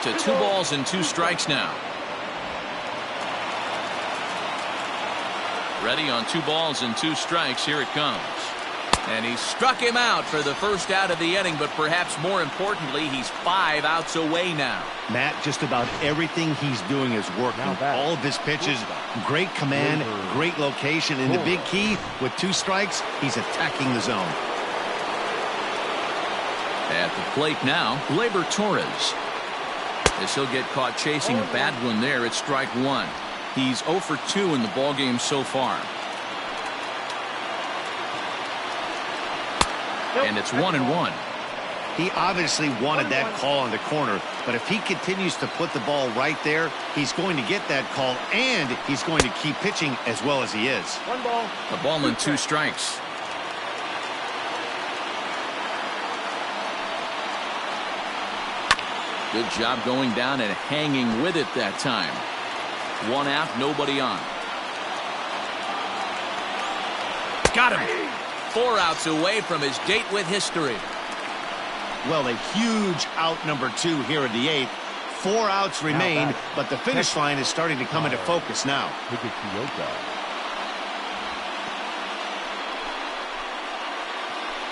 A: To 2 balls and 2 strikes now. Ready on 2 balls and 2 strikes. Here it comes. And he struck him out for the first out of the inning, but perhaps more importantly, he's 5 outs away now.
B: Matt, just about everything he's doing is working. All of his pitches, great command, great location, and the big key, with 2 strikes, he's attacking the zone.
A: At the plate now, Gleyber Torres. As he'll get caught chasing a bad one there, it's strike 1. He's 0 for 2 in the ballgame so far. And it's 1-1.
B: He obviously wanted that call on the corner, but if he continues to put the ball right there, he's going to get that call, and he's going to keep pitching as well as he is.
C: 1 ball.
A: A ball and 2 strikes. Good job going down and hanging with it that time. 1 out, nobody on. Got him. 4 outs away from his date with history.
B: Well, a huge out number 2 here in the 8th. 4 outs remain, but the finish line is starting to come into focus now.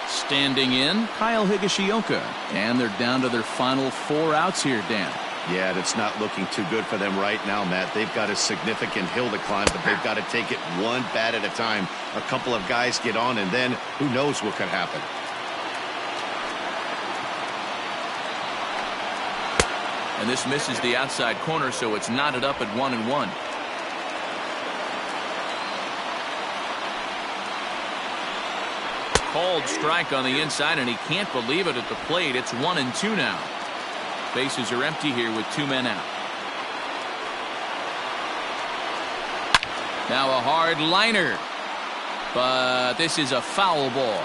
A: Standing in, Kyle Higashioka. And they're down to their final 4 outs here, Dan.
B: Yeah, that's not looking too good for them right now, Matt. They've got a significant hill to climb, but they've got to take it 1 bat at a time. A couple of guys get on, and then who knows what could happen.
A: And this misses the outside corner, so it's knotted up at 1-1. Called strike on the inside, and he can't believe it at the plate. It's 1-2 now. Bases are empty here with 2 men out. Now a hard liner, but this is a foul ball.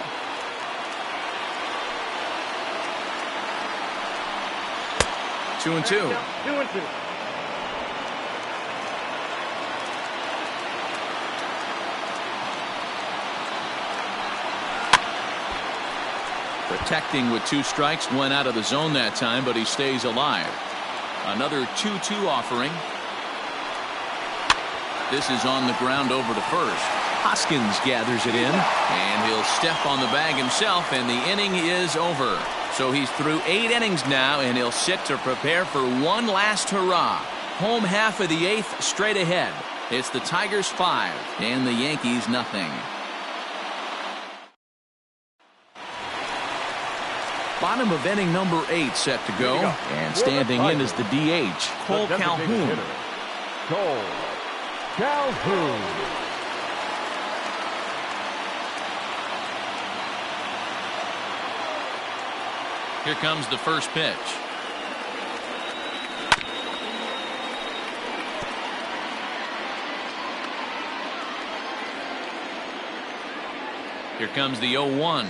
A: Two and two. Protecting with 2 strikes, went out of the zone that time, but he stays alive. Another 2-2 offering. This is on the ground over to first. Hoskins gathers it in, and he'll step on the bag himself, and the inning is over. So he's through 8 innings now, and he'll sit to prepare for one last hurrah. Home half of the 8th straight ahead. It's the Tigers 5 and the Yankees nothing. Bottom of inning number 8 set to go, and standing in is the DH, Cole Calhoun.
C: Cole Calhoun.
A: Here comes the first pitch. Here comes the 0-1.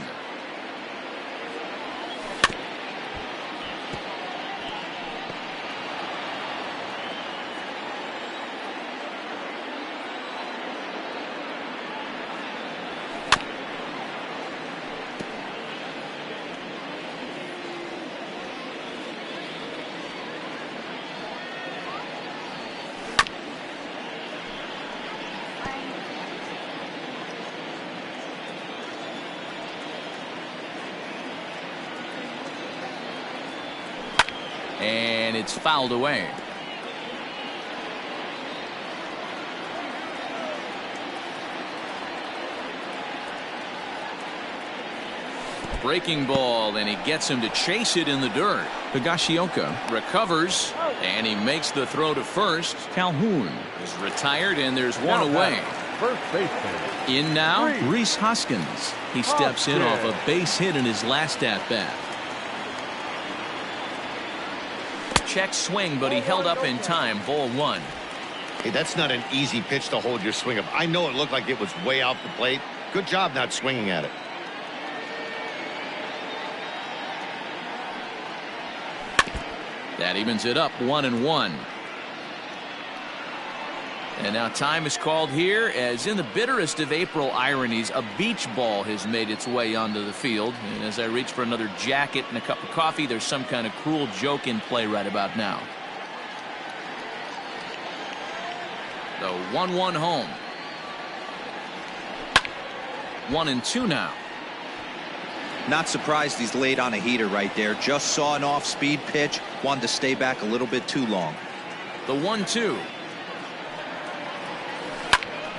A: And it's fouled away. Breaking ball, and he gets him to chase it in the dirt. Higashioka recovers, and he makes the throw to first. Calhoun is retired, and there's one away.
C: First baseman.
A: In now, Rhys Hoskins. He steps in off a base hit in his last at-bat. Check swing, but he held up in time. Ball 1.
F: Hey, that's not an easy pitch to hold your swing up. I know it looked like it was way off the plate. Good job not swinging at it.
A: That evens it up 1-1. And now time is called here, as in the bitterest of April ironies, a beach ball has made its way onto the field. And as I reach for another jacket and a cup of coffee, there's some kind of cruel joke in play right about now. The 1-1 home. 1-2 now.
D: Not surprised he's laid on a heater right there. Just saw an off-speed pitch. Wanted to stay back a little bit too long.
A: The 1-2.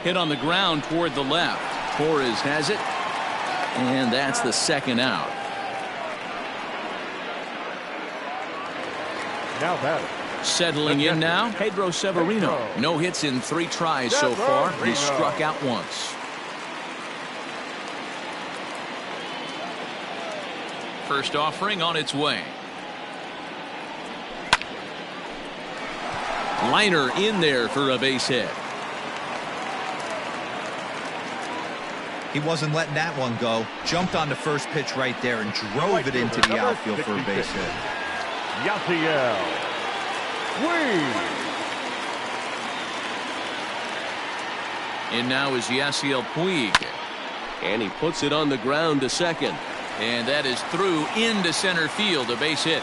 A: Hit on the ground toward the left. Torres has it, and that's the second out.
C: Now batter.
A: Settling in now, Pedro Severino. No hits in 3 tries so far. He's struck out once. First offering on its way. Liner in there for a base hit.
D: He wasn't letting that one go. Jumped on the first pitch right there and drove it into the outfield for a base hit.
C: Yasiel Puig.
A: In now is Yasiel Puig. And he puts it on the ground to second. And that is through into center field, a base hit.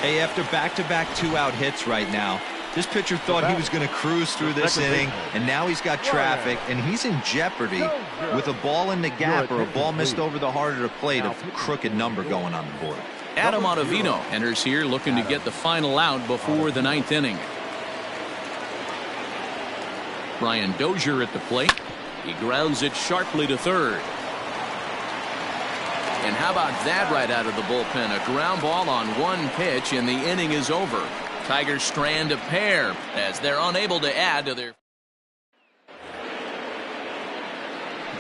D: Hey, after back-to-back 2-out hits right now, this pitcher thought he was going to cruise through this inning, and now he's got traffic, and he's in jeopardy with a ball in the gap or a ball missed over the heart of the plate, a crooked number going on the board.
A: Adam Ottavino enters here looking to get the final out before the 9th inning. Brian Dozier at the plate. He grounds it sharply to third. And how about that right out of the bullpen? A ground ball on one pitch, and the inning is over. Tigers strand a pair as they're unable to add to their.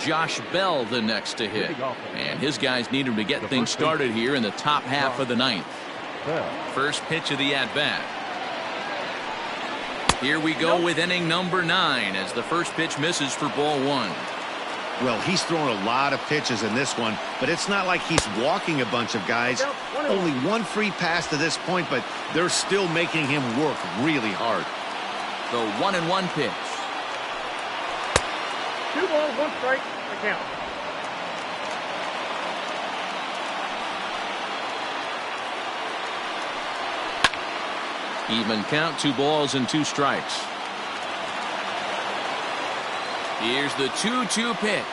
A: Josh Bell the next to hit. And his guys need him to get things started here in the top half of the ninth. First pitch of the at-bat. Here we go with inning number 9 as the first pitch misses for ball 1.
B: Well, he's thrown a lot of pitches in this one, but it's not like he's walking a bunch of guys. Only one free pass to this point, but they're still making him work really hard.
A: The 1-1 pitch.
C: 2 balls, 1 strike, the count.
A: Even count, 2 balls and 2 strikes. Here's the 2-2 pitch.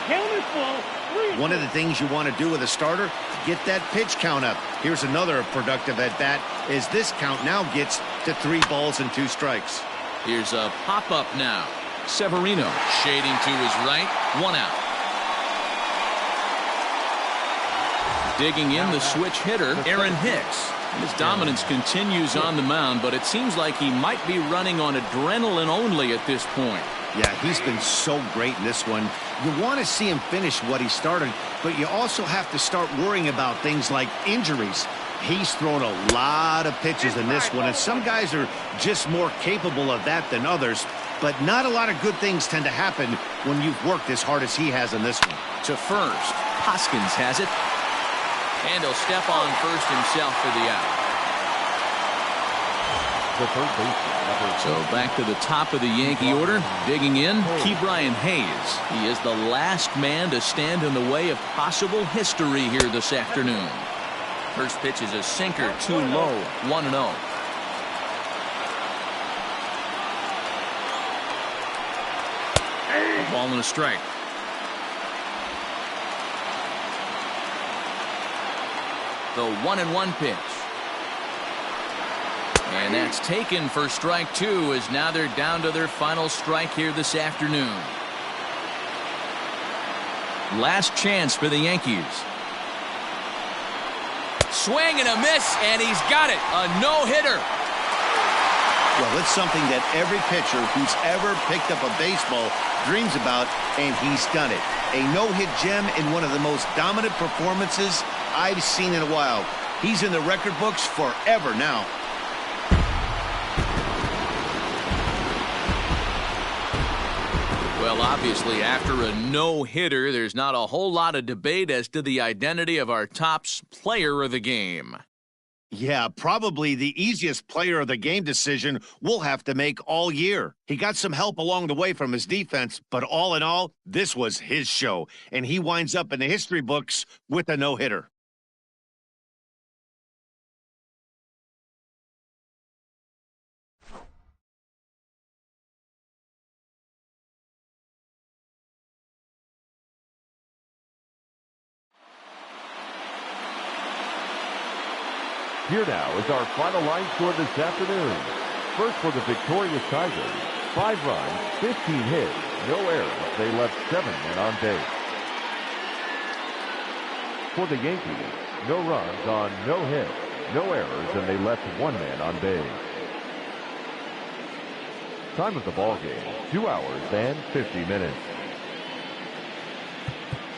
C: Count is full.
B: One of the things you want to do with a starter, get that pitch count up. Here's another productive at-bat as this count now gets to 3 balls and 2 strikes.
A: Here's a pop-up now. Severino shading to his right. 1 out. Digging in the switch hitter, Aaron Hicks. His dominance continues on the mound, but it seems like he might be running on adrenaline only at this point.
B: Yeah, he's been so great in this one. You want to see him finish what he started, but you also have to start worrying about things like injuries. He's thrown a lot of pitches in this one, and some guys are just more capable of that than others, but not a lot of good things tend to happen when you've worked as hard as he has in this one.
A: To first, Hoskins has it. And he'll step on first himself for the out. So back to the top of the Yankee order. Digging in, Ke'Bryan Hayes. He is the last man to stand in the way of possible history here this afternoon. First pitch is a sinker, too low, 1-0. A ball and a strike. The 1-1 pitch. And that's taken for strike 2 as now they're down to their final strike here this afternoon. Last chance for the Yankees. Swing and a miss, and he's got it. A no-hitter.
B: Well, it's something that every pitcher who's ever picked up a baseball dreams about, and he's done it. A no-hit gem in one of the most dominant performances I've seen in a while. He's in the record books forever now.
A: Well, obviously, after a no-hitter, there's not a whole lot of debate as to the identity of our top player of the game.
B: Yeah, probably the easiest player of the game decision we'll have to make all year. He got some help along the way from his defense, but all in all, this was his show, and he winds up in the history books with a no-hitter.
C: Here now is our final line score this afternoon. First for the victorious Tigers, 5 runs, 15 hits, no errors. They left 7 men on base. For the Yankees, no runs on no hits, no errors, and they left 1 man on base. Time of the ball game, 2 hours and 50 minutes.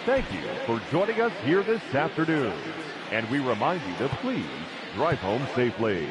C: Thank you for joining us here this afternoon. And we remind you to please drive home safely.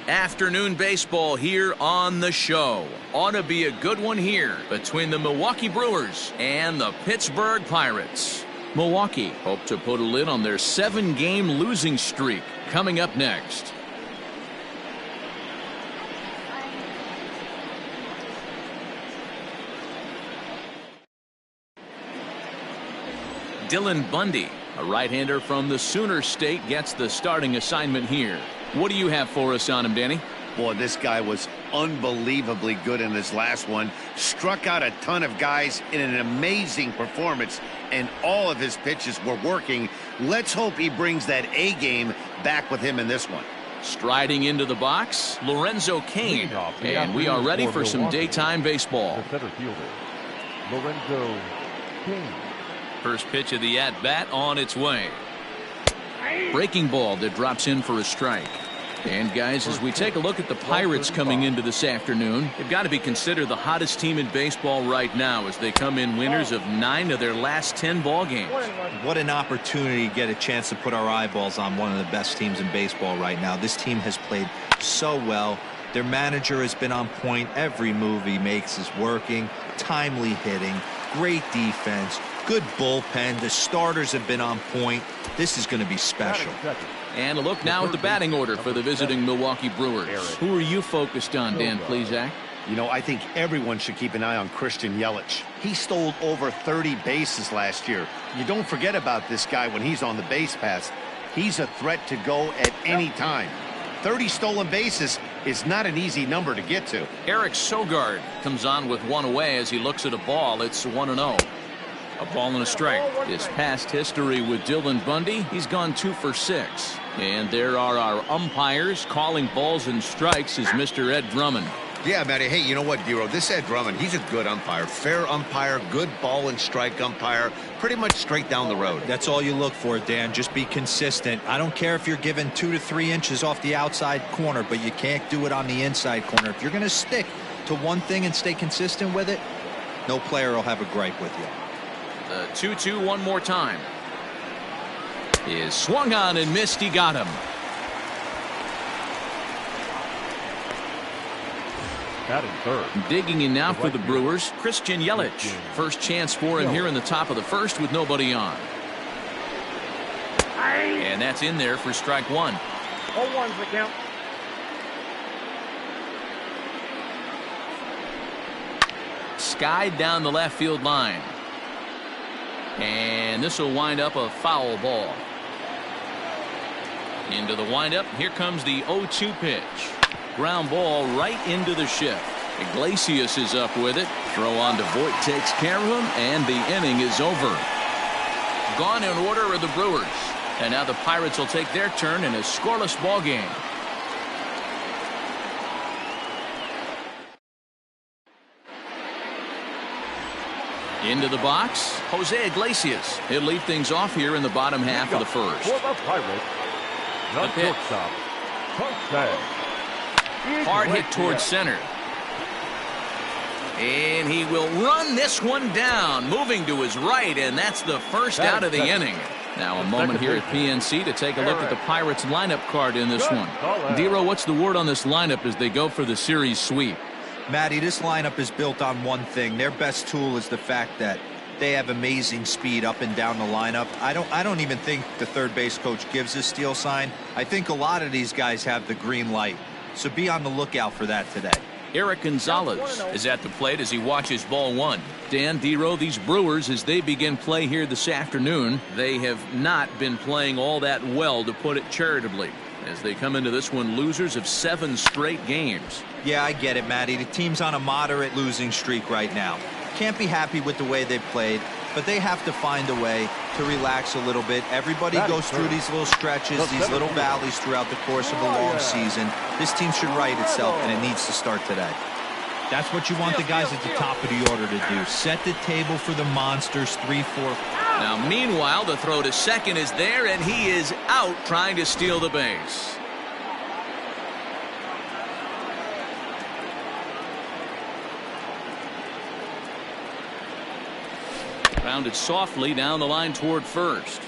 A: Afternoon baseball here on the show. Ought to be a good one here between the Milwaukee Brewers and the Pittsburgh Pirates. Milwaukee hope to put a lid on their 7-game losing streak. Coming up next. Dylan Bundy, a right-hander from the Sooner State, gets the starting assignment here. What do you have for us on him, Danny?
B: Boy, this guy was unbelievably good in this last one. Struck out a ton of guys in an amazing performance, and all of his pitches were working. Let's hope he brings that A game back with him in this one.
A: Striding into the box, Lorenzo Cain. And we are ready for some daytime baseball.
C: The center fielder, Lorenzo Cain.
A: First pitch of the at-bat on its way. Breaking ball that drops in for a strike. And guys, as we take a look at the Pirates coming into this afternoon, they've got to be considered the hottest team in baseball right now as they come in winners of 9 of their last 10 ball games.
D: What an opportunity to get a chance to put our eyeballs on one of the best teams in baseball right now. This team has played so well. Their manager has been on point. Every move he makes is working. Timely hitting, great defense, good bullpen. The starters have been on point. This is going to be special.
A: And a look now at the batting order for the visiting Milwaukee Brewers. Who are you focused on, Dan Plesac?
B: You know, I think everyone should keep an eye on Christian Yelich. He stole over 30 bases last year. You don't forget about this guy when he's on the base paths. He's a threat to go at any time. 30 stolen bases is not an easy number to get to.
A: Eric Sogard comes on with one away as he looks at a ball. It's 1-0. A ball and a strike. His past history with Dylan Bundy, he's gone 2 for 6. And there are our umpires calling balls and strikes is Mr. Ed Drummond.
B: Yeah, Matty. Hey, you know what, Dero? This Ed Drummond, he's a good umpire. Fair umpire, good ball and strike umpire. Pretty much straight down the road.
D: That's all you look for, Dan. Just be consistent. I don't care if you're given 2 to 3 inches off the outside corner, but you can't do it on the inside corner. If you're going to stick to one thing and stay consistent with it, no player will have a gripe with you.
A: The 2-2 one more time. Is swung on and missed. He got him.
C: Batting third.
A: Digging in now for the Brewers, Christian Yelich. First chance for him here in the top of the first with nobody on. And that's in there for strike 1.
G: 0-1's the count.
A: Skied down the left field line. And this will wind up a foul ball. Into the windup. Here comes the 0-2 pitch. Ground ball right into the shift. Iglesias is up with it. Throw on to Voit takes care of him, and the inning is over. Gone in order are the Brewers. And now the Pirates will take their turn in a scoreless ball game. Into the box, Jose Iglesias. He'll lead things off here in the bottom half of the first.
C: For the Pirates,
A: The pitch.
C: shortstop, Jose
A: Hard hit towards center. And he will run this one down, moving to his right, and that's the first out of the inning. Now a moment here at PNC to take a look at the Pirates lineup card in this one. Dero, what's the word on this lineup as they go for the series sweep?
D: Matty, this lineup is built on one thing. Their best tool is the fact that they have amazing speed up and down the lineup. I don't even think the third base coach gives a steal sign. I think a lot of these guys have the green light. So be on the lookout for that today.
A: Eric Gonzalez is at the plate as he watches ball 1. Dan, Dero, these Brewers, as they begin play here this afternoon, they have not been playing all that well, to put it charitably, as they come into this one losers of 7 straight games.
D: Yeah, I get it, Matty. The team's on a moderate losing streak right now. Can't be happy with the way they've played, but they have to find a way to relax a little bit. Everybody goes through these little stretches, these little valleys throughout the course of a long season. This team should right itself, and it needs to start today. That's what you want the guys at the top of the order to do. Set the table for the monsters, 3-4.
A: Now, meanwhile, the throw to second is there, and he is out trying to steal the base. Grounded softly down the line toward first.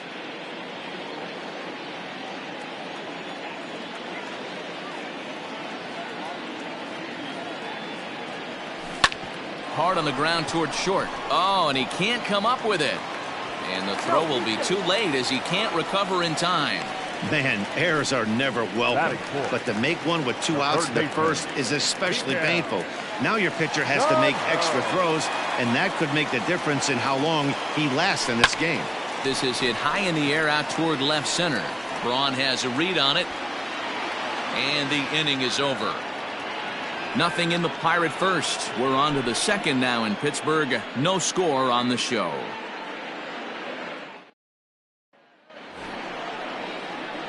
A: hard on the ground towards short. Oh, and he can't come up with it. And the throw will be too late as he can't recover in time.
B: Man, errors are never welcome, but to make one with 2 outs in the first is especially painful. Now your pitcher has to make extra throws, and that could make the difference in how long he lasts in this game.
A: This is hit high in the air out toward left center. Braun has a read on it, and the inning is over. Nothing in the Pirate first. We're on to the second now in Pittsburgh. No score on the show.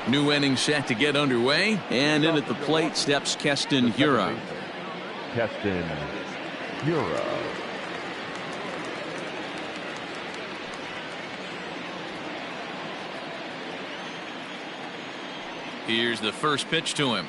A: New inning set to get underway, and in at the plate steps Keston Hiura.
C: Keston Hiura.
A: Here's the first pitch to him.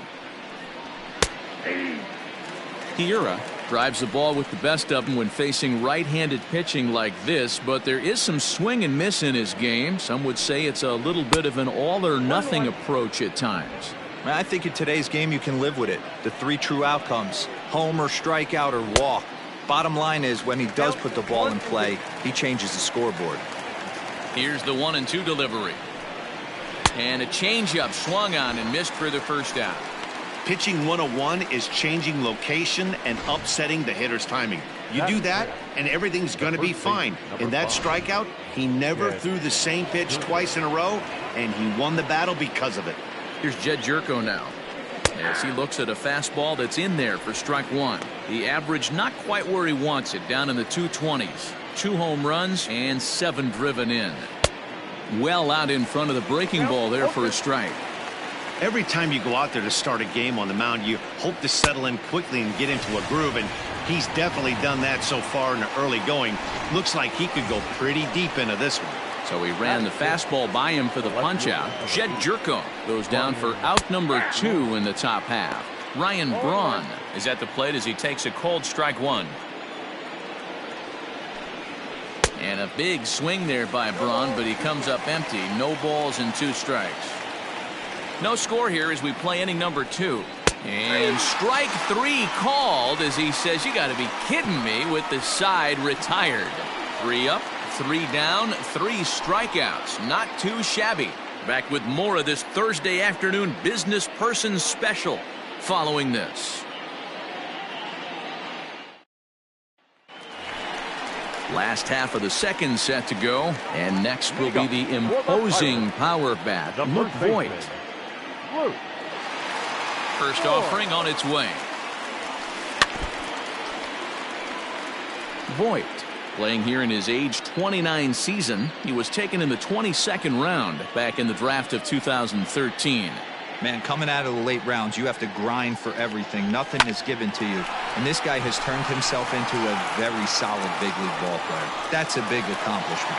A: Hiura drives the ball with the best of them when facing right-handed pitching like this, but there is some swing and miss in his game. Some would say it's a little bit of an all-or-nothing approach at times.
D: I think in today's game you can live with it. The 3 true outcomes: homer, strikeout, or walk. Bottom line is, when he does put the ball in play, he changes the scoreboard.
A: Here's the 1-2 delivery. And a changeup swung on and missed for the first out.
B: Pitching 101 is changing location and upsetting the hitter's timing. You do that, and everything's going to be fine. In that strikeout, he never threw the same pitch twice in a row, and he won the battle because of it.
A: Here's Jed Jerko now, as he looks at a fastball that's in there for strike one. The average not quite where he wants it, down in the 220s. 2 home runs and 7 driven in. Well out in front of the breaking ball there for a strike.
B: Every time you go out there to start a game on the mound, you hope to settle in quickly and get into a groove, and he's definitely done that so far in the early going. Looks like he could go pretty deep into this one.
A: So he ran the fastball by him for the punch-out. Jed Jerko goes down for out number 2 in the top half. Ryan Braun is at the plate as he takes a cold strike 1. And a big swing there by Braun, but he comes up empty. No balls and 2 strikes. No score here as we play inning number 2. And strike 3 called as he says, "You got to be kidding me," with the side retired. 3 up, 3 down, 3 strikeouts. Not too shabby. Back with more of this Thursday afternoon business person special following this. Last half of the second set to go, and next will be the imposing power bat, Luke Voit. First offering on its way. Voit playing here in his age 29 season. He was taken in the 22nd round back in the draft of 2013.
D: Man, coming out of the late rounds, you have to grind for everything. Nothing is given to you. And this guy has turned himself into a very solid big league ball player. That's a big accomplishment.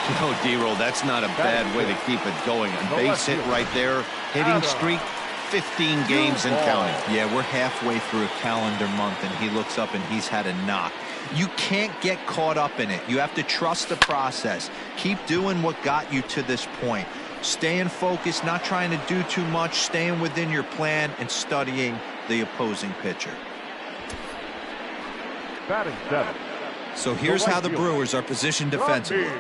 B: You know, D-Roll, that's not a bad way to keep it going. A base hit right there. Hitting streak, 15 games and counting.
D: Yeah, we're halfway through a calendar month, and he looks up and he's had a knock. You can't get caught up in it. You have to trust the process. Keep doing what got you to this point. Staying focused, not trying to do too much, staying within your plan, and studying the opposing pitcher.
C: Batting 7.
D: So here's how the Brewers are positioned defensively.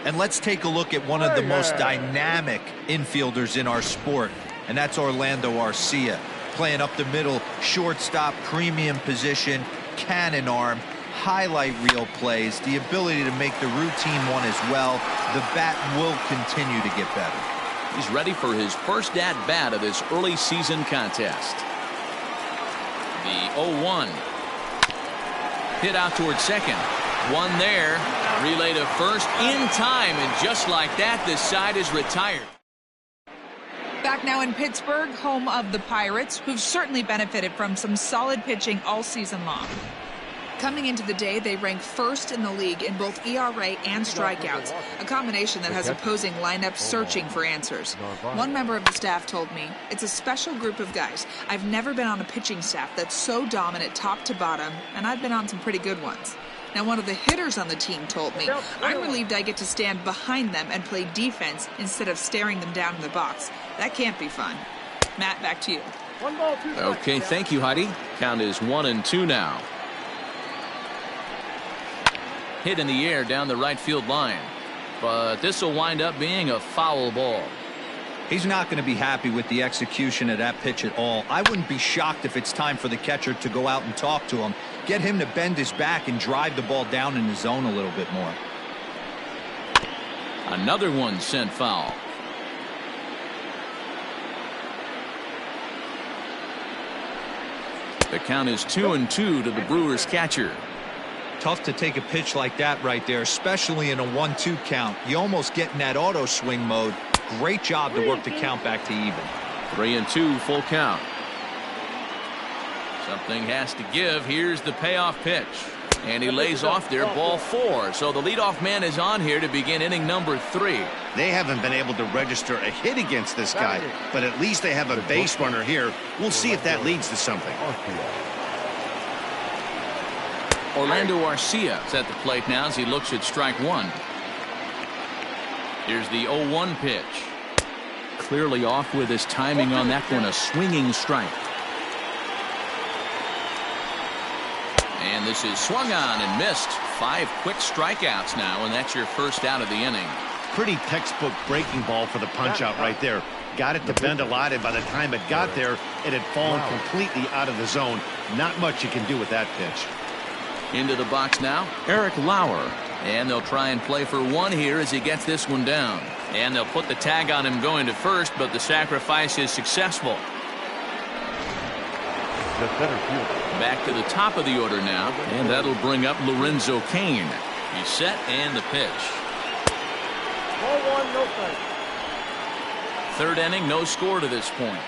D: And let's take a look at one of the most dynamic infielders in our sport, and that's Orlando Arcia. Playing up the middle, shortstop, premium position, cannon arm, highlight reel plays, the ability to make the routine one as well. The bat will continue to get better.
A: He's ready for his first at-bat of this early season contest. The 0-1. Hit out towards second. One there. Relay to first in time, and just like that, this side is retired.
E: Back now in Pittsburgh, home of the Pirates, who've certainly benefited from some solid pitching all season long. Coming into the day, they rank first in the league in both ERA and strikeouts, a combination that has opposing lineups searching for answers. One member of the staff told me, "It's a special group of guys. I've never been on a pitching staff that's so dominant top to bottom, and I've been on some pretty good ones." Now, one of the hitters on the team told me, "I'm relieved I get to stand behind them and play defense instead of staring them down in the box. That can't be fun." Matt, back to you.
A: Okay, thank you, Heidi. Count is 1-2 now. Hit in the air down the right field line. But this will wind up being a foul ball.
D: He's not going to be happy with the execution of that pitch at all. I wouldn't be shocked if it's time for the catcher to go out and talk to him. Get him to bend his back and drive the ball down in the zone a little bit more.
A: Another one sent foul. The count is 2-2 to the Brewers catcher.
D: Tough to take a pitch like that right there, especially in a 1-2 count. You almost get in that auto swing mode. Great job to work the count back to even.
A: 3-2 full count. Something has to give. Here's the payoff pitch. And he lays off there, ball 4. So the leadoff man is on here to begin inning number 3.
B: They haven't been able to register a hit against this guy, but at least they have a base runner here. We'll see if that leads to something.
A: Orlando Arcia is at the plate now as he looks at strike 1. Here's the 0-1 pitch. Clearly off with his timing on that one, a swinging strike. And this is swung on and missed. 5 quick strikeouts now, and that's your first out of the inning.
B: Pretty textbook breaking ball for the punch out right there. Got it to bend a lot, and by the time it got there, it had fallen completely out of the zone. Not much you can do with that pitch.
A: Into the box now, Eric Lauer. And they'll try and play for 1 here as he gets this one down. And they'll put the tag on him going to first, but the sacrifice is successful.
C: The center fielder.
A: Back to the top of the order now, and that'll bring up Lorenzo Cain. He's set and the pitch.
G: Ball 1, no strike.
A: 3rd inning, no score to this point.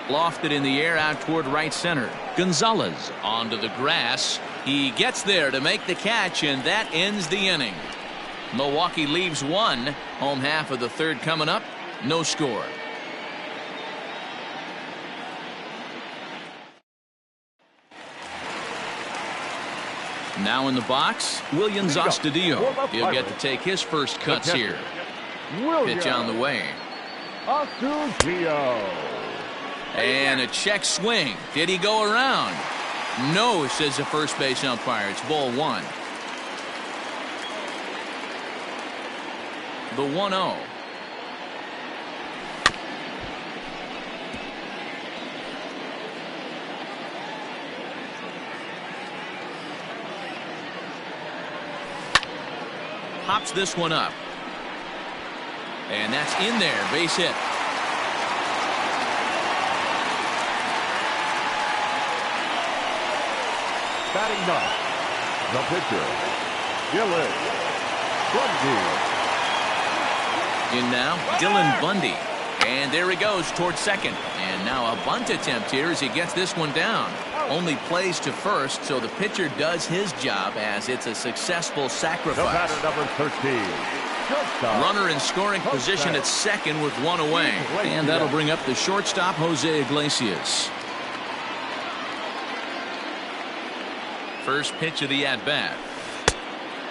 A: Lofted in the air out toward right center. Gonzalez onto the grass. He gets there to make the catch, and that ends the inning. Milwaukee leaves 1. Home half of the 3rd coming up. No score. Now in the box, Williams Astudillo. He'll get to take his first cuts here. Pitch on the way.
C: Astudillo.
A: And a check swing. Did he go around? No, says the first base umpire. It's ball 1. The 1-0. Pops this one up. And that's in there. Base hit.
C: Batting 9. The pitcher, Dylan Bundy.
A: In now, Dylan Bundy. And there he goes towards second. And now a bunt attempt here as he gets this one down. Only plays to first, so the pitcher does his job as it's a successful sacrifice.
C: The batter, number 13. Shortstop.
A: Runner in scoring position at second with 1 away. And that'll bring up the shortstop, Jose Iglesias. First pitch of the at-bat.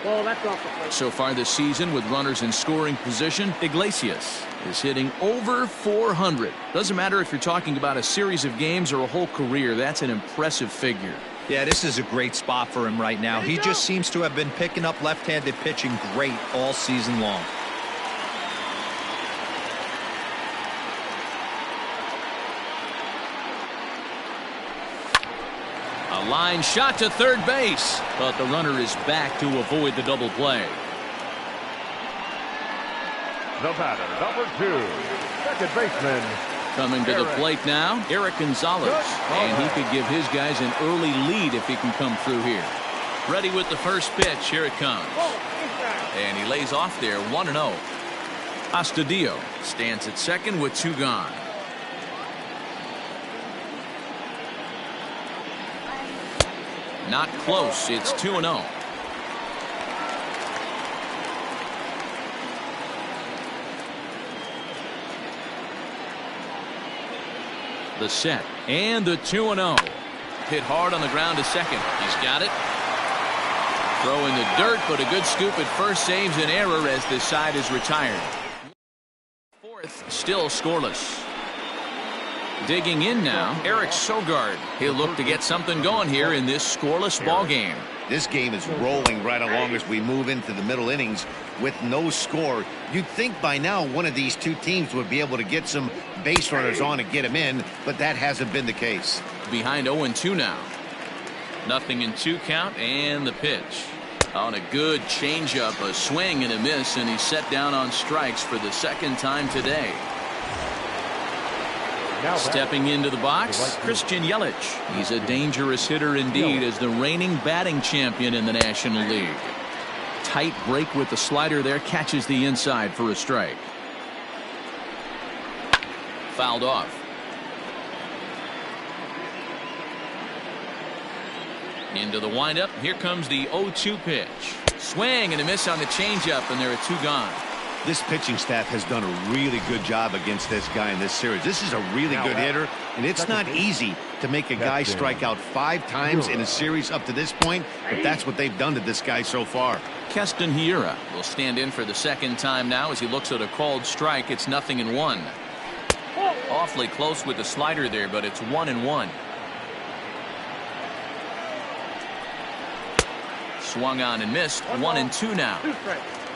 G: Well, that's off the plate.
A: So far this season with runners in scoring position, Iglesias is hitting over 400. Doesn't matter if you're talking about a series of games or a whole career. That's an impressive figure.
D: Yeah, this is a great spot for him right now. He just seems to have been picking up left-handed pitching great all season long.
A: A line shot to third base, but the runner is back to avoid the double play.
C: The batter, number 2. Second baseman.
A: Coming to the plate now, Eric Gonzalez. And he could give his guys an early lead if he can come through here. Ready with the first pitch. Here it comes. And he lays off there, 1-0. Astudillo stands at second with 2 gone. Not close. It's 2-0. The set and the 2-0. Hit hard on the ground to second. He's got it. Throw in the dirt, but a good scoop at first saves an error as this side is retired. 4th, still scoreless. Digging in now, Eric Sogard. He'll look to get something going here in this scoreless ball game.
B: This game is rolling right along as we move into the middle innings with no score. You'd think by now one of these two teams would be able to get some base runners on and get them in, but that hasn't been the case.
A: Behind 0-2 now. 0-2 count, and the pitch. On a good changeup, a swing and a miss, and he's set down on strikes for the second time today. Stepping into the box, Christian Yelich. He's a dangerous hitter indeed as the reigning batting champion in the National League. Tight break with the slider there, catches the inside for a strike. Fouled off. Into the windup. Here comes the 0-2 pitch. Swing and a miss on the changeup, and there are 2 gone.
B: This pitching staff has done a really good job against this guy in this series. This is a really good hitter, and it's not easy to make a guy strike out 5 times in a series up to this point, but that's what they've done to this guy so far.
A: Keston Hiura will stand in for the second time now as he looks at a called strike. It's 0-1. Awfully close with the slider there, but it's 1-1. Swung on and missed. 1-2 now.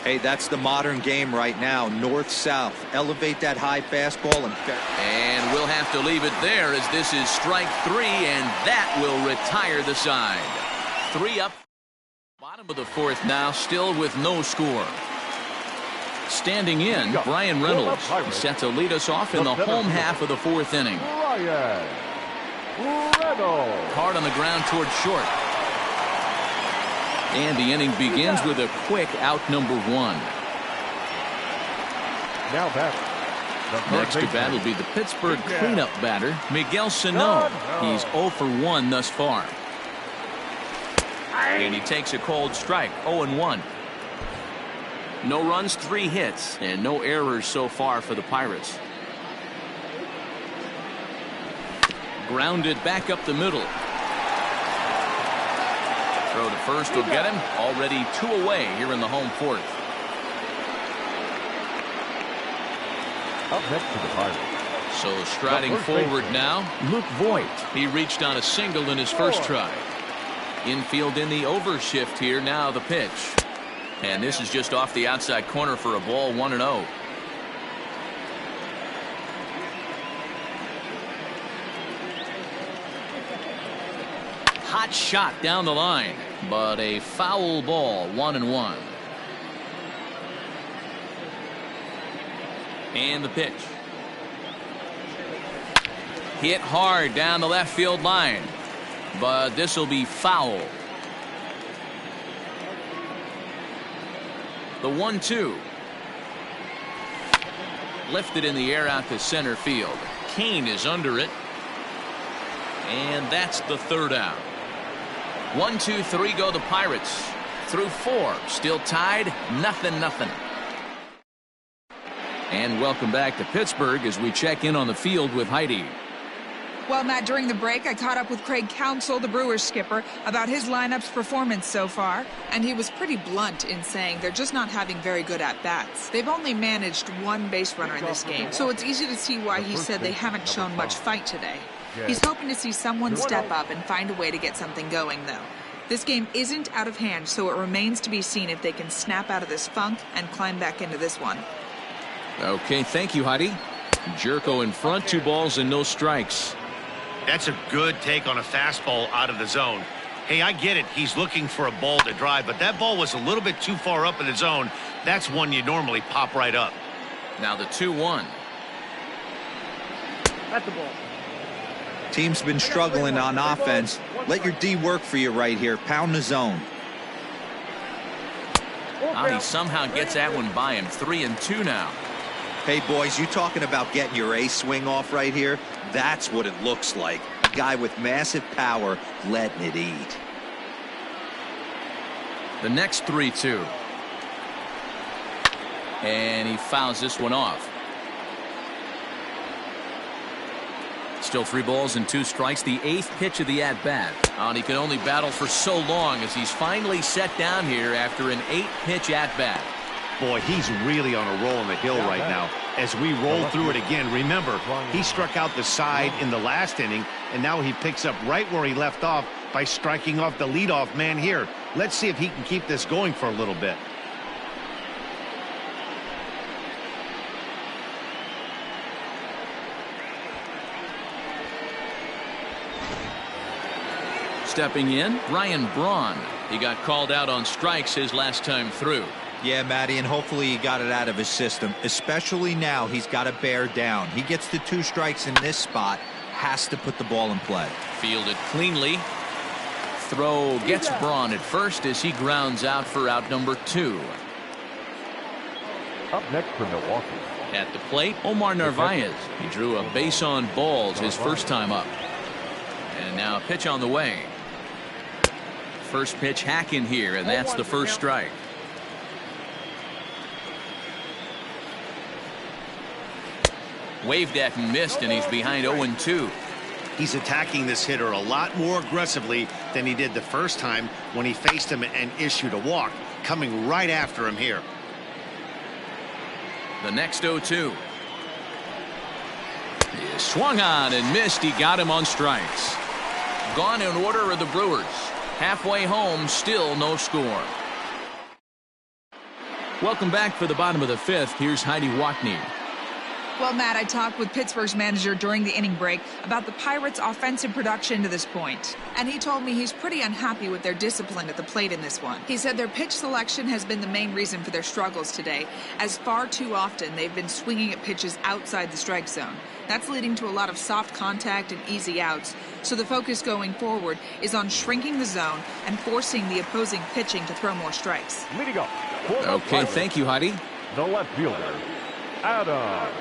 D: Hey, that's the modern game right now. North-south. Elevate that high fastball
A: and we'll have to leave it there as this is strike 3, and that will retire the side. 3 up. Bottom of the 4th now, still with no score. Standing in, Brian Reynolds. He's set to lead us off in the home half of the 4th inning. Hard on the ground towards short. And the inning begins with a quick out number 1.
C: Now back.
A: Next to bat will be the Pittsburgh cleanup batter, Miguel Sano. He's 0 for 1 thus far. And he takes a cold strike, 0-1. No runs, 3 hits, and no errors so far for the Pirates. Grounded back up the middle. Throw to first will get him. Already 2 away here in the home 4th.
C: Up next to the Pirates.
A: So striding forward now, Luke Voigt. He reached on a single in his first try. Infield in the overshift here. Now the pitch. And this is just off the outside corner for a ball, 1-0. Hot shot down the line, but a foul ball, 1-1. And the pitch. Hit hard down the left field line, but this will be foul. The 1-2. Lifted in the air out to center field. Kane is under it. And that's the 3rd out. 1, 2, 3 go the Pirates. Through 4. Still tied. 0-0. And welcome back to Pittsburgh as we check in on the field with Heidi.
E: Well, Matt, during the break, I caught up with Craig Counsell, the Brewers skipper, about his lineup's performance so far, and he was pretty blunt in saying they're just not having very good at-bats. They've only managed 1 base runner in this game, so it's easy to see why he said they haven't shown much fight today. He's hoping to see someone step up and find a way to get something going, though. This game isn't out of hand, so it remains to be seen if they can snap out of this funk and climb back into this one.
A: Okay, thank you, Heidi. Jerko in front, 2 balls and no strikes.
F: That's a good take on a fastball out of the zone. Hey, I get it. He's looking for a ball to drive, but that ball was a little bit too far up in the zone. That's one you normally pop right up.
A: Now the 2-1.
G: That's the ball.
D: Team's been struggling on offense. Let your D work for you right here. Pound the zone.
A: He somehow gets that one by him. 3-2 now.
D: Hey, boys, you talking about getting your ace swing off right here? That's what it looks like. A guy with massive power letting it eat.
A: The next 3-2. And he fouls this one off. Still 3 balls and 2 strikes. The 8th pitch of the at-bat. And he can only battle for so long as he's finally set down here after an 8-pitch at-bat.
B: Boy, he's really on a roll on the hill right now.
F: as we roll through it again. Remember, he struck out the side in the last inning, and now he picks up right where he left off by striking off the leadoff man here. Let's see if he can keep this going for a little bit.
A: Stepping in, Ryan Braun. He got called out on strikes his last time through.
D: Yeah, Matty, and hopefully he got it out of his system. Especially now, he's got to bear down. He gets the 2 strikes in this spot, has to put the ball in play.
A: Fielded cleanly. Throw gets Braun at first as he grounds out for out number 2.
C: Up next for Milwaukee.
A: At the plate, Omar Narvaez. He drew a base on balls his first time up. And now a pitch on the way. First pitch hack in here, and that's the first strike. Waved at and missed, and he's behind 0-2.
F: He's attacking this hitter a lot more aggressively than he did the first time when he faced him and issued a walk, coming right after him here.
A: The next 0-2. He swung on and missed. He got him on strikes. Gone in order are the Brewers. Halfway home, still no score. Welcome back for the bottom of the 5th. Here's Heidi Watney.
E: Well, Matt, I talked with Pittsburgh's manager during the inning break about the Pirates' offensive production to this point. And he told me he's pretty unhappy with their discipline at the plate in this one. He said their pitch selection has been the main reason for their struggles today, as far too often they've been swinging at pitches outside the strike zone. That's leading to a lot of soft contact and easy outs. So the focus going forward is on shrinking the zone and forcing the opposing pitching to throw more strikes.
C: Leading up.
A: Okay, thank you, Heidi.
C: The left fielder, Adam.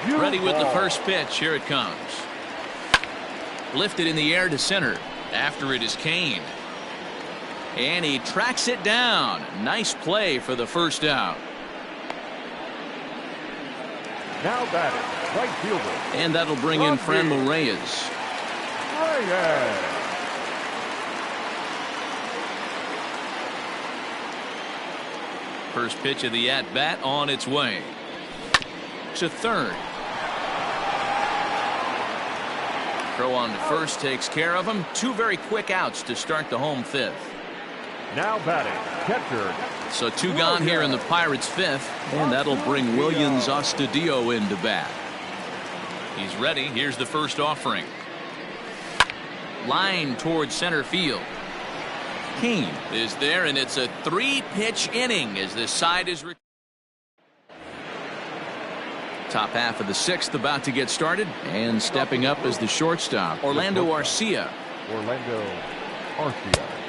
A: Ready with the first pitch. Here it comes. Lifted in the air to center. After it is Kane. And he tracks it down. Nice play for the first out.
C: Now batting, right fielder.
A: And that'll bring in Franmil Reyes. First pitch of the at-bat on its way. To third. Throw on to first takes care of him. 2 very quick outs to start the home 5th.
C: Now batting, catcher.
A: So 2 gone here in the Pirates' 5th, and that'll bring Williams Astudillo into bat. He's ready. Here's the first offering. Line towards center field. Kane is there, and it's a 3-pitch inning as this side is. Top half of the 6th about to get started, and stepping up as the shortstop, Orlando Arcia.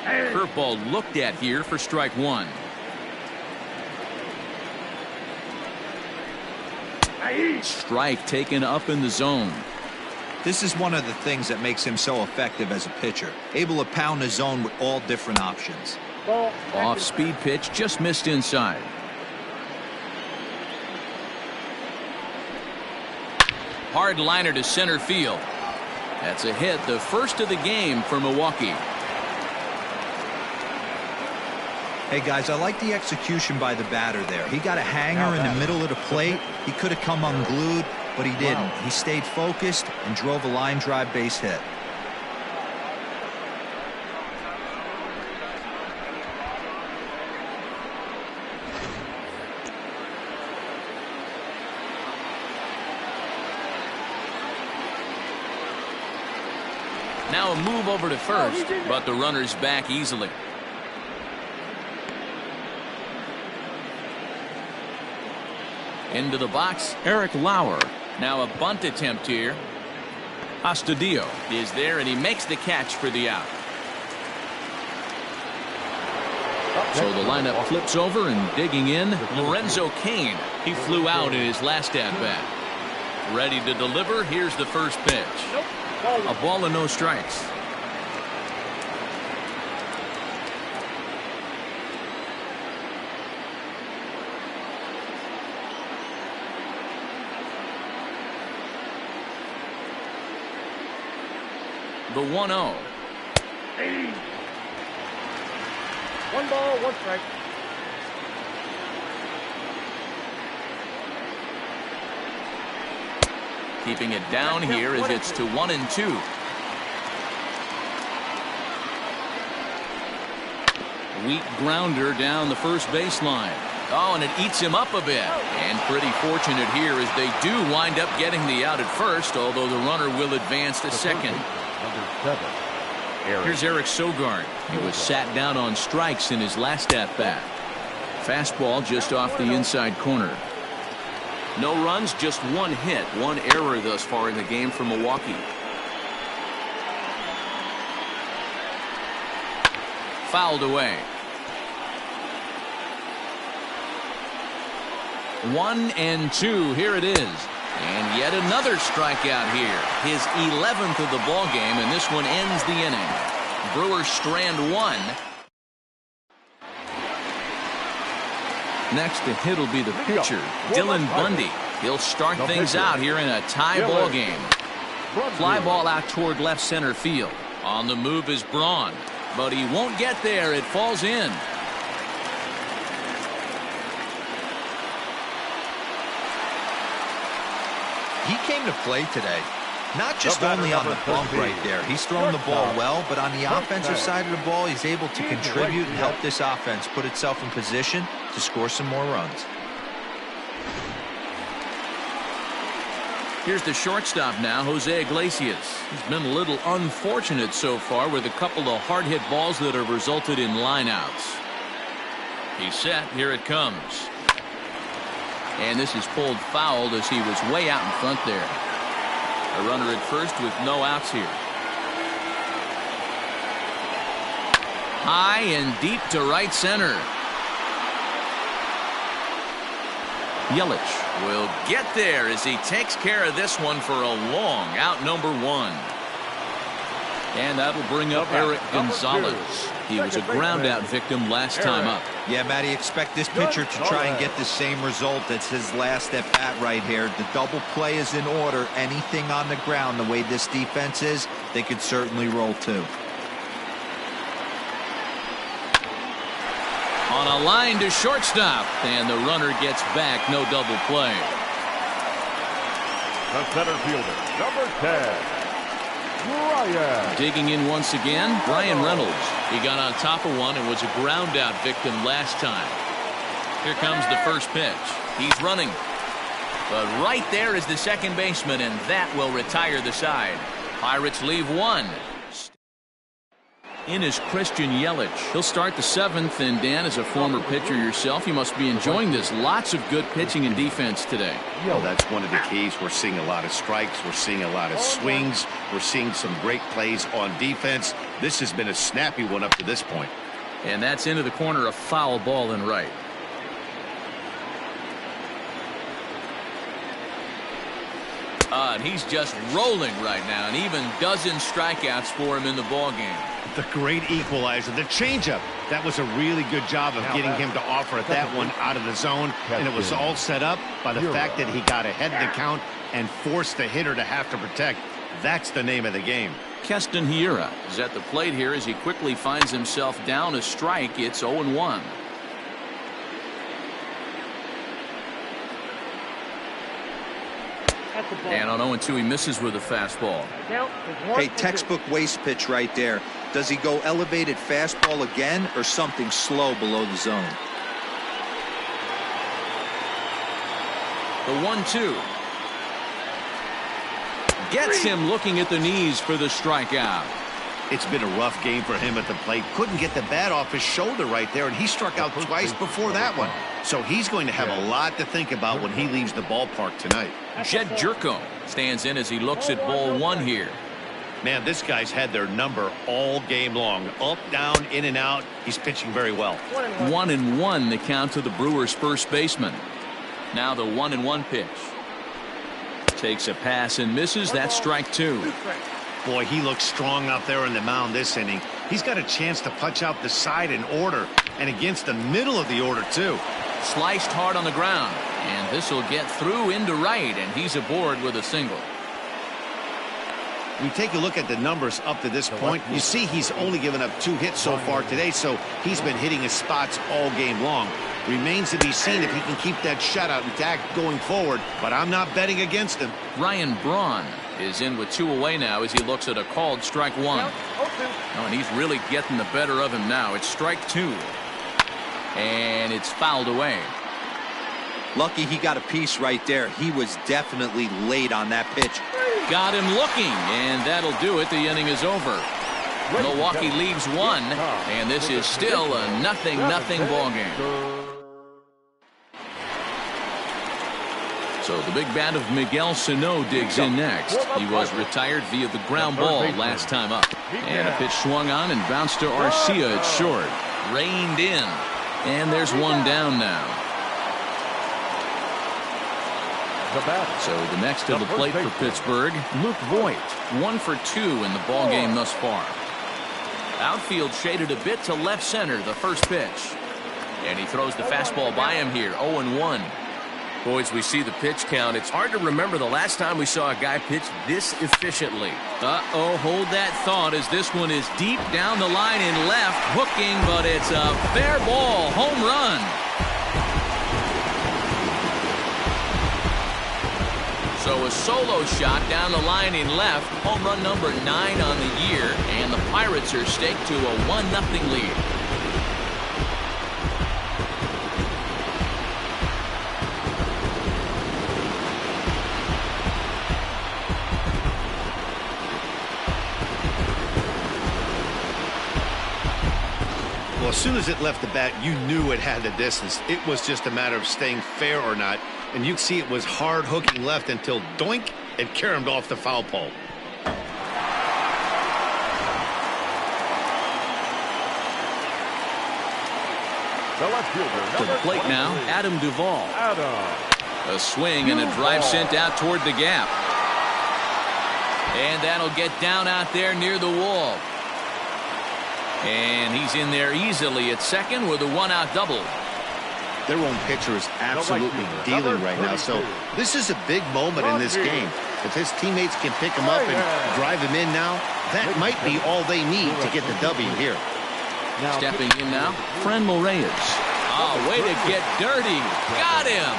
A: Curveball looked at here for strike 1. Strike taken up in the zone.
D: This is one of the things that makes him so effective as a pitcher. Able to pound the zone with all different options.
A: Off-speed pitch just missed inside. Hard liner to center field. That's a hit, the first of the game for Milwaukee.
D: Hey guys, I like the execution by the batter there. He got a hanger in the middle of the plate. He could have come unglued, but he didn't. He stayed focused and drove a line drive base hit.
A: Now a move over to first, but the runner's back easily. Into the box, Eric Lauer. Now a bunt attempt here. Astudillo is there, and he makes the catch for the out. So the lineup flips over, and digging in, Lorenzo Cain. He flew out in his last at-bat. Ready to deliver. Here's the first pitch. A ball and no strikes. The 1-0.
G: 1 ball, 1 strike.
A: keeping it down here as it's to 1-2. Weak grounder down the first baseline. Oh, and it eats him up a bit. And pretty fortunate here as they do wind up getting the out at first, although the runner will advance to second.
C: Number 7.
A: Here's Eric Sogard. He was sat down on strikes in his last at-bat. Fastball just off the inside corner. No runs, just one hit, one error thus far in the game for Milwaukee. Fouled away. 1-2. Here it is. And yet another strikeout here. His 11th of the ball game, and this one ends the inning. Brewers strand one. Next to hit will be the pitcher, Dylan Bundy. He'll start things out here in a tie ball game. Fly ball out toward left center field. On the move is Braun, but he won't get there. It falls in.
D: He came to play today. Not just only on the bump right there. He's thrown the ball well, but on the offensive side of the ball, he's able to contribute and help this offense put itself in position to score some more runs.
A: Here's the shortstop now, Jose Iglesias. He's been a little unfortunate so far with a couple of hard-hit balls that have resulted in lineouts. He's set. Here it comes. And this is pulled foul as he was way out in front there. A runner at first with no outs here. High and deep to right center. Yelich will get there as he takes care of this one for a long out, number one. And that'll bring up Eric Gonzalez. He was a ground out victim last time up.
D: Yeah, Matty, expect this pitcher to try and get the same result. That's his last at bat right here. The double play is in order. Anything on the ground, the way this defense is, they could certainly roll too.
A: On a line to shortstop, and the runner gets back. No double play.
C: The center fielder, number 10. Ryan.
A: Digging in once again, Brian Reynolds. He got on top of one and was a ground out victim last time. Here comes the first pitch. He's running. But right there is the second baseman, and that will retire the side. Pirates leave one. In is Christian Yelich. He'll start the 7th, and Dan, as a former pitcher yourself, you must be enjoying this. Lots of good pitching and defense today.
F: Well, that's one of the keys. We're seeing a lot of strikes. We're seeing a lot of swings. We're seeing some great plays on defense. This has been a snappy one up to this point.
A: And that's into the corner, a foul ball and right. And he's just rolling right now, and even dozen strikeouts for him in the ball game.
F: The great equalizer, the changeup. That was a really good job of getting him to offer at that one out of the zone, and it was all set up by the fact that he got ahead of the count and forced the hitter to have to protect. That's the name of the game.
A: Keston Hiura is at the plate here as he quickly finds himself down a strike. It's 0-1. And on 0-2, he misses with a fastball.
D: Hey, textbook waste pitch right there. Does he go elevated fastball again or something slow below the zone?
A: The 1-2. Gets him looking at the knees for the strikeout.
F: It's been a rough game for him at the plate. Couldn't get the bat off his shoulder right there, and he struck out twice before that one. So he's going to have a lot to think about when he leaves the ballpark tonight.
A: Jed Jerko stands in as he looks at ball one here.
F: Man, this guy's had their number all game long. Up, down, in and out. He's pitching very well.
A: 1-1 the count to the Brewers' first baseman. Now the 1-1 pitch. Takes a pass and misses. That's strike two.
F: Boy, he looks strong out there on the mound this inning. He's got a chance to punch out the side in order, and against the middle of the order, too.
A: Sliced hard on the ground, and this will get through into right, and he's aboard with a single.
F: We take a look at the numbers up to this point. You see he's only given up 2 hits so far today, so he's been hitting his spots all game long. Remains to be seen if he can keep that shutout intact going forward, but I'm not betting against him.
A: Ryan Braun is in with 2 away now as he looks at a called strike 1. Oh, and he's really getting the better of him now. It's strike 2. And it's fouled away.
D: Lucky he got a piece right there. He was definitely late on that pitch.
A: Got him looking, and that'll do it. The inning is over. Milwaukee leaves 1, and this is still a 0-0 ball game. So the big bat of Miguel Sano digs in next. He was retired via the ground ball last time up. And a pitch swung on and bounced to Arcia at short. Reined in. And there's one down now. So the next to the plate for Pittsburgh, Luke Voigt. 1 for 2 in the ball game thus far. Outfield shaded a bit to left center, the first pitch. And he throws the fastball by him here, 0-1. Boys, we see the pitch count. It's hard to remember the last time we saw a guy pitch this efficiently. Uh-oh, hold that thought as this one is deep down the line in left, hooking, but it's a fair ball, home run. So a solo shot down the line in left, home run number 9 on the year, and the Pirates are staked to a 1-0 lead.
F: Well, as soon as it left the bat, you knew it had the distance. It was just a matter of staying fair or not. And you can see it was hard hooking left until doink, it caromed off the foul pole.
A: To the plate now, Adam Duvall. A swing and a drive sent out toward the gap. And that'll get down out there near the wall. And he's in there easily at second with a 1-out double.
F: Their own pitcher is absolutely dealing right now. So this is a big moment in this game. If his teammates can pick him up and drive him in now, that might be all they need to get the W here.
A: Stepping in now, Franmil Reyes. Oh, way to get dirty. Got him.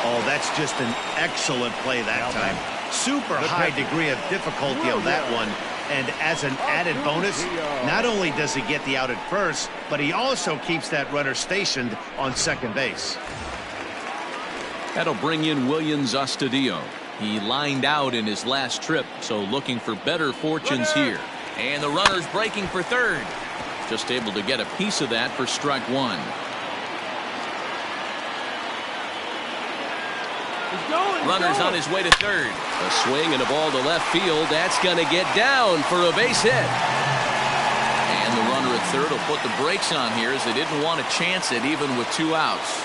F: Oh, that's just an excellent play that time. Super high degree of difficulty on that one. And as an added bonus, not only does he get the out at first, but he also keeps that runner stationed on second base.
A: That'll bring in Williams Astudillo. He lined out in his last trip, so looking for better fortunes here. And the runner's breaking for third. Just able to get a piece of that for strike 1. Runner's on his way to third. A swing and a ball to left field. That's going to get down for a base hit. And the runner at third will put the brakes on here as they didn't want to chance it even with 2 outs.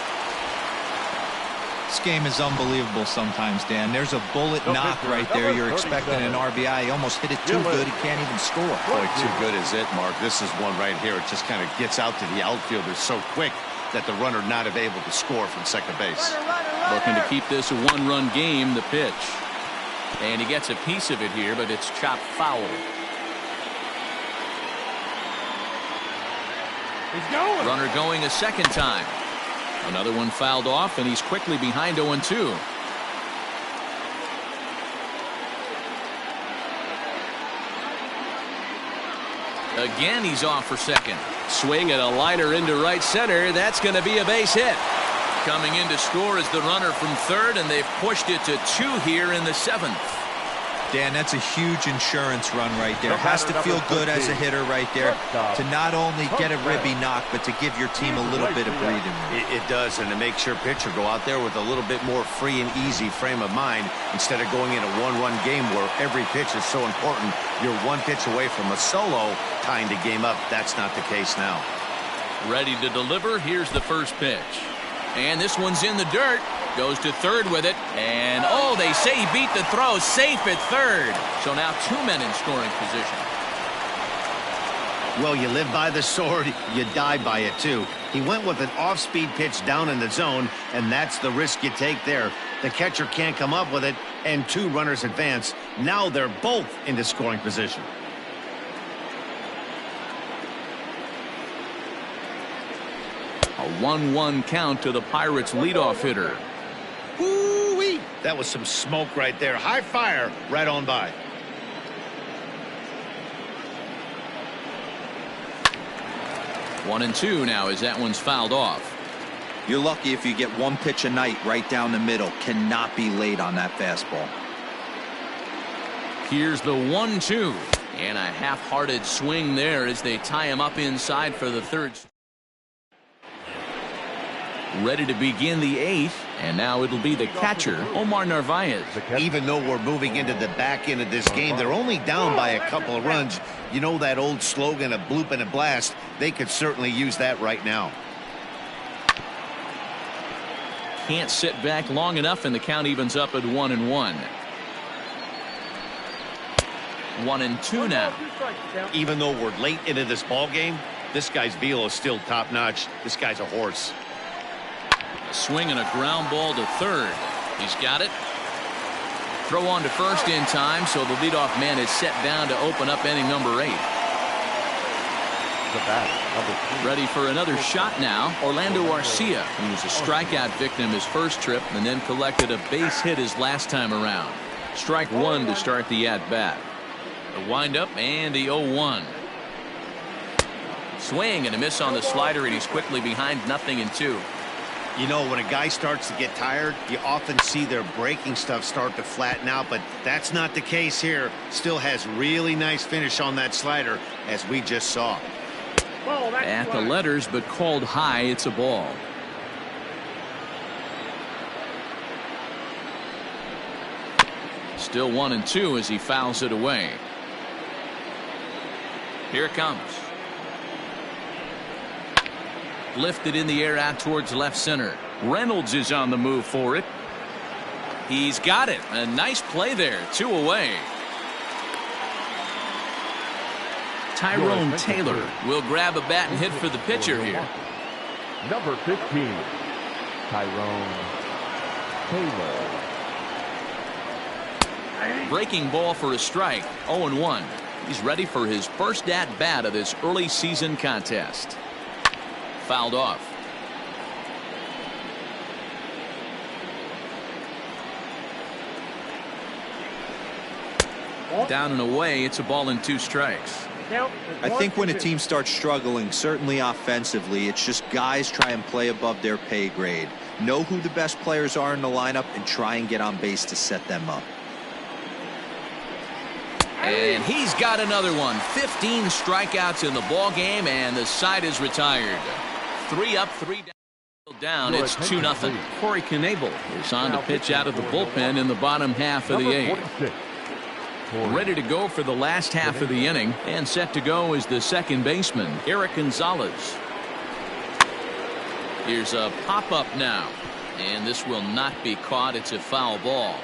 D: This game is unbelievable sometimes, Dan. There's a bullet knock right there. You're expecting an RBI. He almost hit it too good. He can't even score.
B: Boy, too good is it, Mark. This is one right here. It just kind of gets out to the outfielder so quick that the runner not able to score from second base.
A: Looking to keep this a 1-run game, the pitch. And he gets a piece of it here, but it's chopped foul.
G: He's going.
A: Runner going a second time. Another one fouled off, and he's quickly behind 0-2. Again, he's off for second. Swing and a liner into right center. That's going to be a base hit. Coming in to score is the runner from third, and they've pushed it to 2 here in the 7th.
D: Dan, that's a huge insurance run right there. Has to feel good as a hitter right there to not only get a ribby knock, but to give your team a little bit of breathing room.
B: It does, and it makes your pitcher go out there with a little bit more free and easy frame of mind instead of going in a 1-run game where every pitch is so important. You're 1 pitch away from a solo tying the game up. That's not the case now.
A: Ready to deliver. Here's the first pitch. And this one's in the dirt. Goes to third with it. And, oh, they say he beat the throw. Safe at third. So now 2 men in scoring position.
F: Well, you live by the sword, you die by it, too. He went with an off-speed pitch down in the zone, and that's the risk you take there. The catcher can't come up with it, and 2 runners advance. Now they're both into scoring position.
A: A 1-1 count to the Pirates leadoff hitter.
F: Woo-wee! That was some smoke right there. High fire right on by.
A: One and two now as that one's fouled off.
D: You're lucky if you get one pitch a night right down the middle. Cannot be late on that fastball.
A: Here's the 1-2. And a half-hearted swing there as they tie him up inside for the third. Ready to begin the eighth, and now it'll be the catcher, Omar Narvaez.
F: Even though we're moving into the back end of this game, they're only down by a couple of runs. You know that old slogan, a bloop and a blast? They could certainly use that right now.
A: Can't sit back long enough, and the count evens up at 1-1. 1-2 now.
F: Even though we're late into this ball game, this guy's velo is still top notch. This guy's a horse.
A: A swing and a ground ball to third. He's got it. Throw on to first in time, so the leadoff man is set down to open up inning number 8. Ready for another shot now. Orlando Arcia, who was a strikeout victim his first trip and then collected a base hit his last time around. Strike one to start the at-bat. The windup and the 0-1. Swing and a miss on the slider, and he's quickly behind 0-2.
F: You know, when a guy starts to get tired, you often see their breaking stuff start to flatten out, but that's not the case here. Still has really nice finish on that slider, as we just saw.
A: At the letters, but called high. It's a ball. Still 1-2 as he fouls it away. Here it comes. Lifted in the air out towards left center. Reynolds is on the move for it. He's got it. A nice play there. 2 away. Tyrone Taylor will grab a bat and hit for the pitcher here.
C: Number 15, Tyrone Taylor.
A: Breaking ball for a strike. 0-1. He's ready for his first at-bat of this early season contest. Fouled off. Down and away. It's a ball and 2 strikes.
D: I think when a team starts struggling, certainly offensively, it's just guys try and play above their pay grade. Know who the best players are in the lineup and try and get on base to set them up.
A: And he's got another one. 15 strikeouts in the ball game, and the side is retired. 3 up, 3 down. It's 2-0. Corey Knebel is on to pitch out of the bullpen in the bottom half of the 8th. Ready to go for the last half of the inning, and set to go is the second baseman, Eric Gonzalez. Here's a pop-up now, and this will not be caught. It's a foul ball.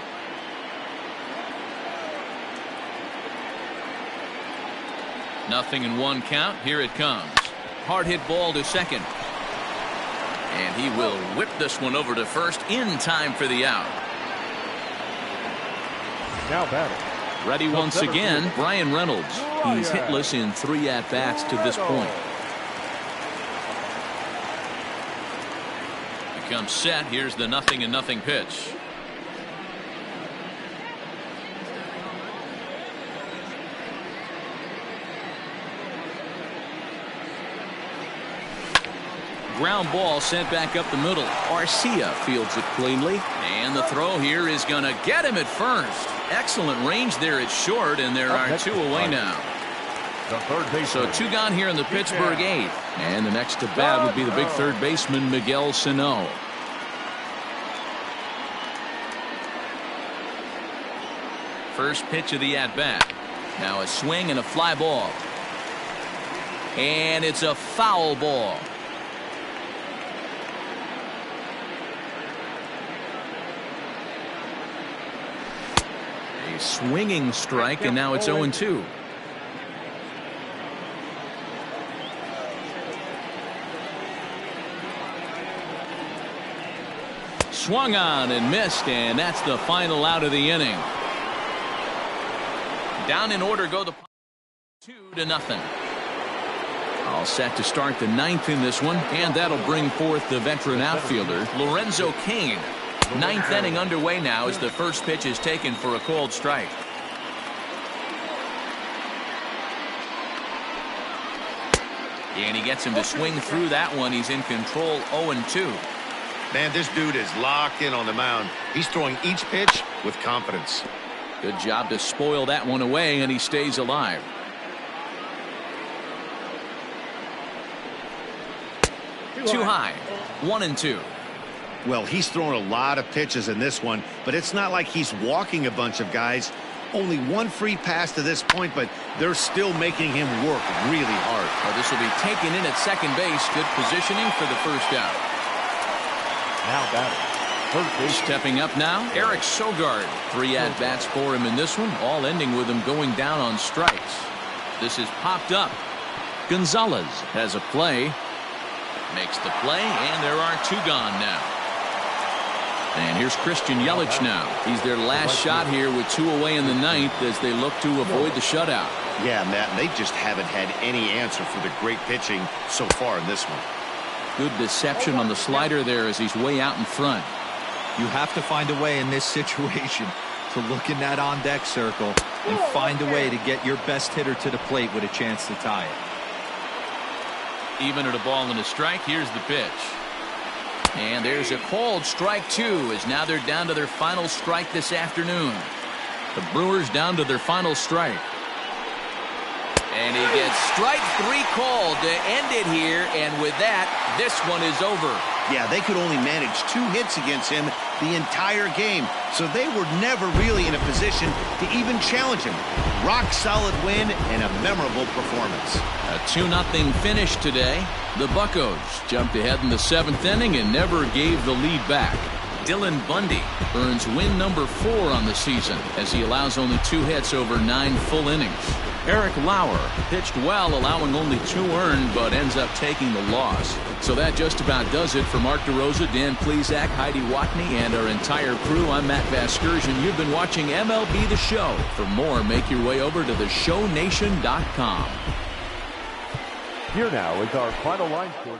A: Nothing in 1 count. Here it comes. Hard hit ball to second. And he will whip this one over to first in time for the out.
C: Now batting.
A: Ready once again, Brian Reynolds. He's hitless in 3 at-bats to this point. Becomes set. Here's the 0-0 pitch. Ground ball sent back up the middle. Arcia fields it cleanly, and the throw here is going to get him at first. Excellent range there at short, and there are 2 away now. So 2 gone here in the Pittsburgh 8th, and the next to bat would be the big third baseman Miguel Sano. First pitch of the at-bat. Now a swing and a fly ball, and it's a foul ball. A swinging strike, and now it's 0-2. Swung on and missed, and that's the final out of the inning. Down in order go the 2-0. All set to start the 9th in this one, and that'll bring forth the veteran outfielder, Lorenzo Cain. 9th inning underway now as the first pitch is taken for a called strike. And he gets him to swing through that one. He's in control, 0-2.
F: Man, this dude is locked in on the mound. He's throwing each pitch with confidence.
A: Good job to spoil that one away, and he stays alive. Too high, 1-2.
F: Well, he's thrown a lot of pitches in this one, but it's not like he's walking a bunch of guys. Only one free pass to this point, but they're still making him work really hard.
A: Well, this will be taken in at second base. Good positioning for the first out.
C: Now batting, first base.
A: Stepping up now, Eric Sogard. 3 at-bats for him in this one, all ending with him going down on strikes. This is popped up. Gonzalez has a play. Makes the play, and there are 2 gone now. And here's Christian Yelich now. He's their last shot here with 2 away in the 9th as they look to avoid the shutout.
F: Yeah, Matt, they just haven't had any answer for the great pitching so far in this one.
A: Good deception on the slider there as he's way out in front.
D: You have to find a way in this situation to look in that on-deck circle and find a way to get your best hitter to the plate with a chance to tie it.
A: Even at a ball and a strike, here's the pitch. And there's a called strike 2 as now they're down to their final strike this afternoon. The Brewers down to their final strike. And he gets strike 3 called to end it here, and with that, this one is over.
F: Yeah, they could only manage 2 hits against him the entire game, so they were never really in a position to even challenge him. Rock solid win and a memorable performance.
A: A 2-0 finish today. The Buccos jumped ahead in the 7th inning and never gave the lead back. Dylan Bundy earns win number 4 on the season as he allows only 2 hits over 9 full innings. Eric Lauer pitched well, allowing only 2 earned, but ends up taking the loss. So that just about does it for Mark DeRosa, Dan Plesac, Heidi Watney, and our entire crew. I'm Matt Vasgersian. You've been watching MLB The Show. For more, make your way over to theshownation.com.
C: Here now is our final line score.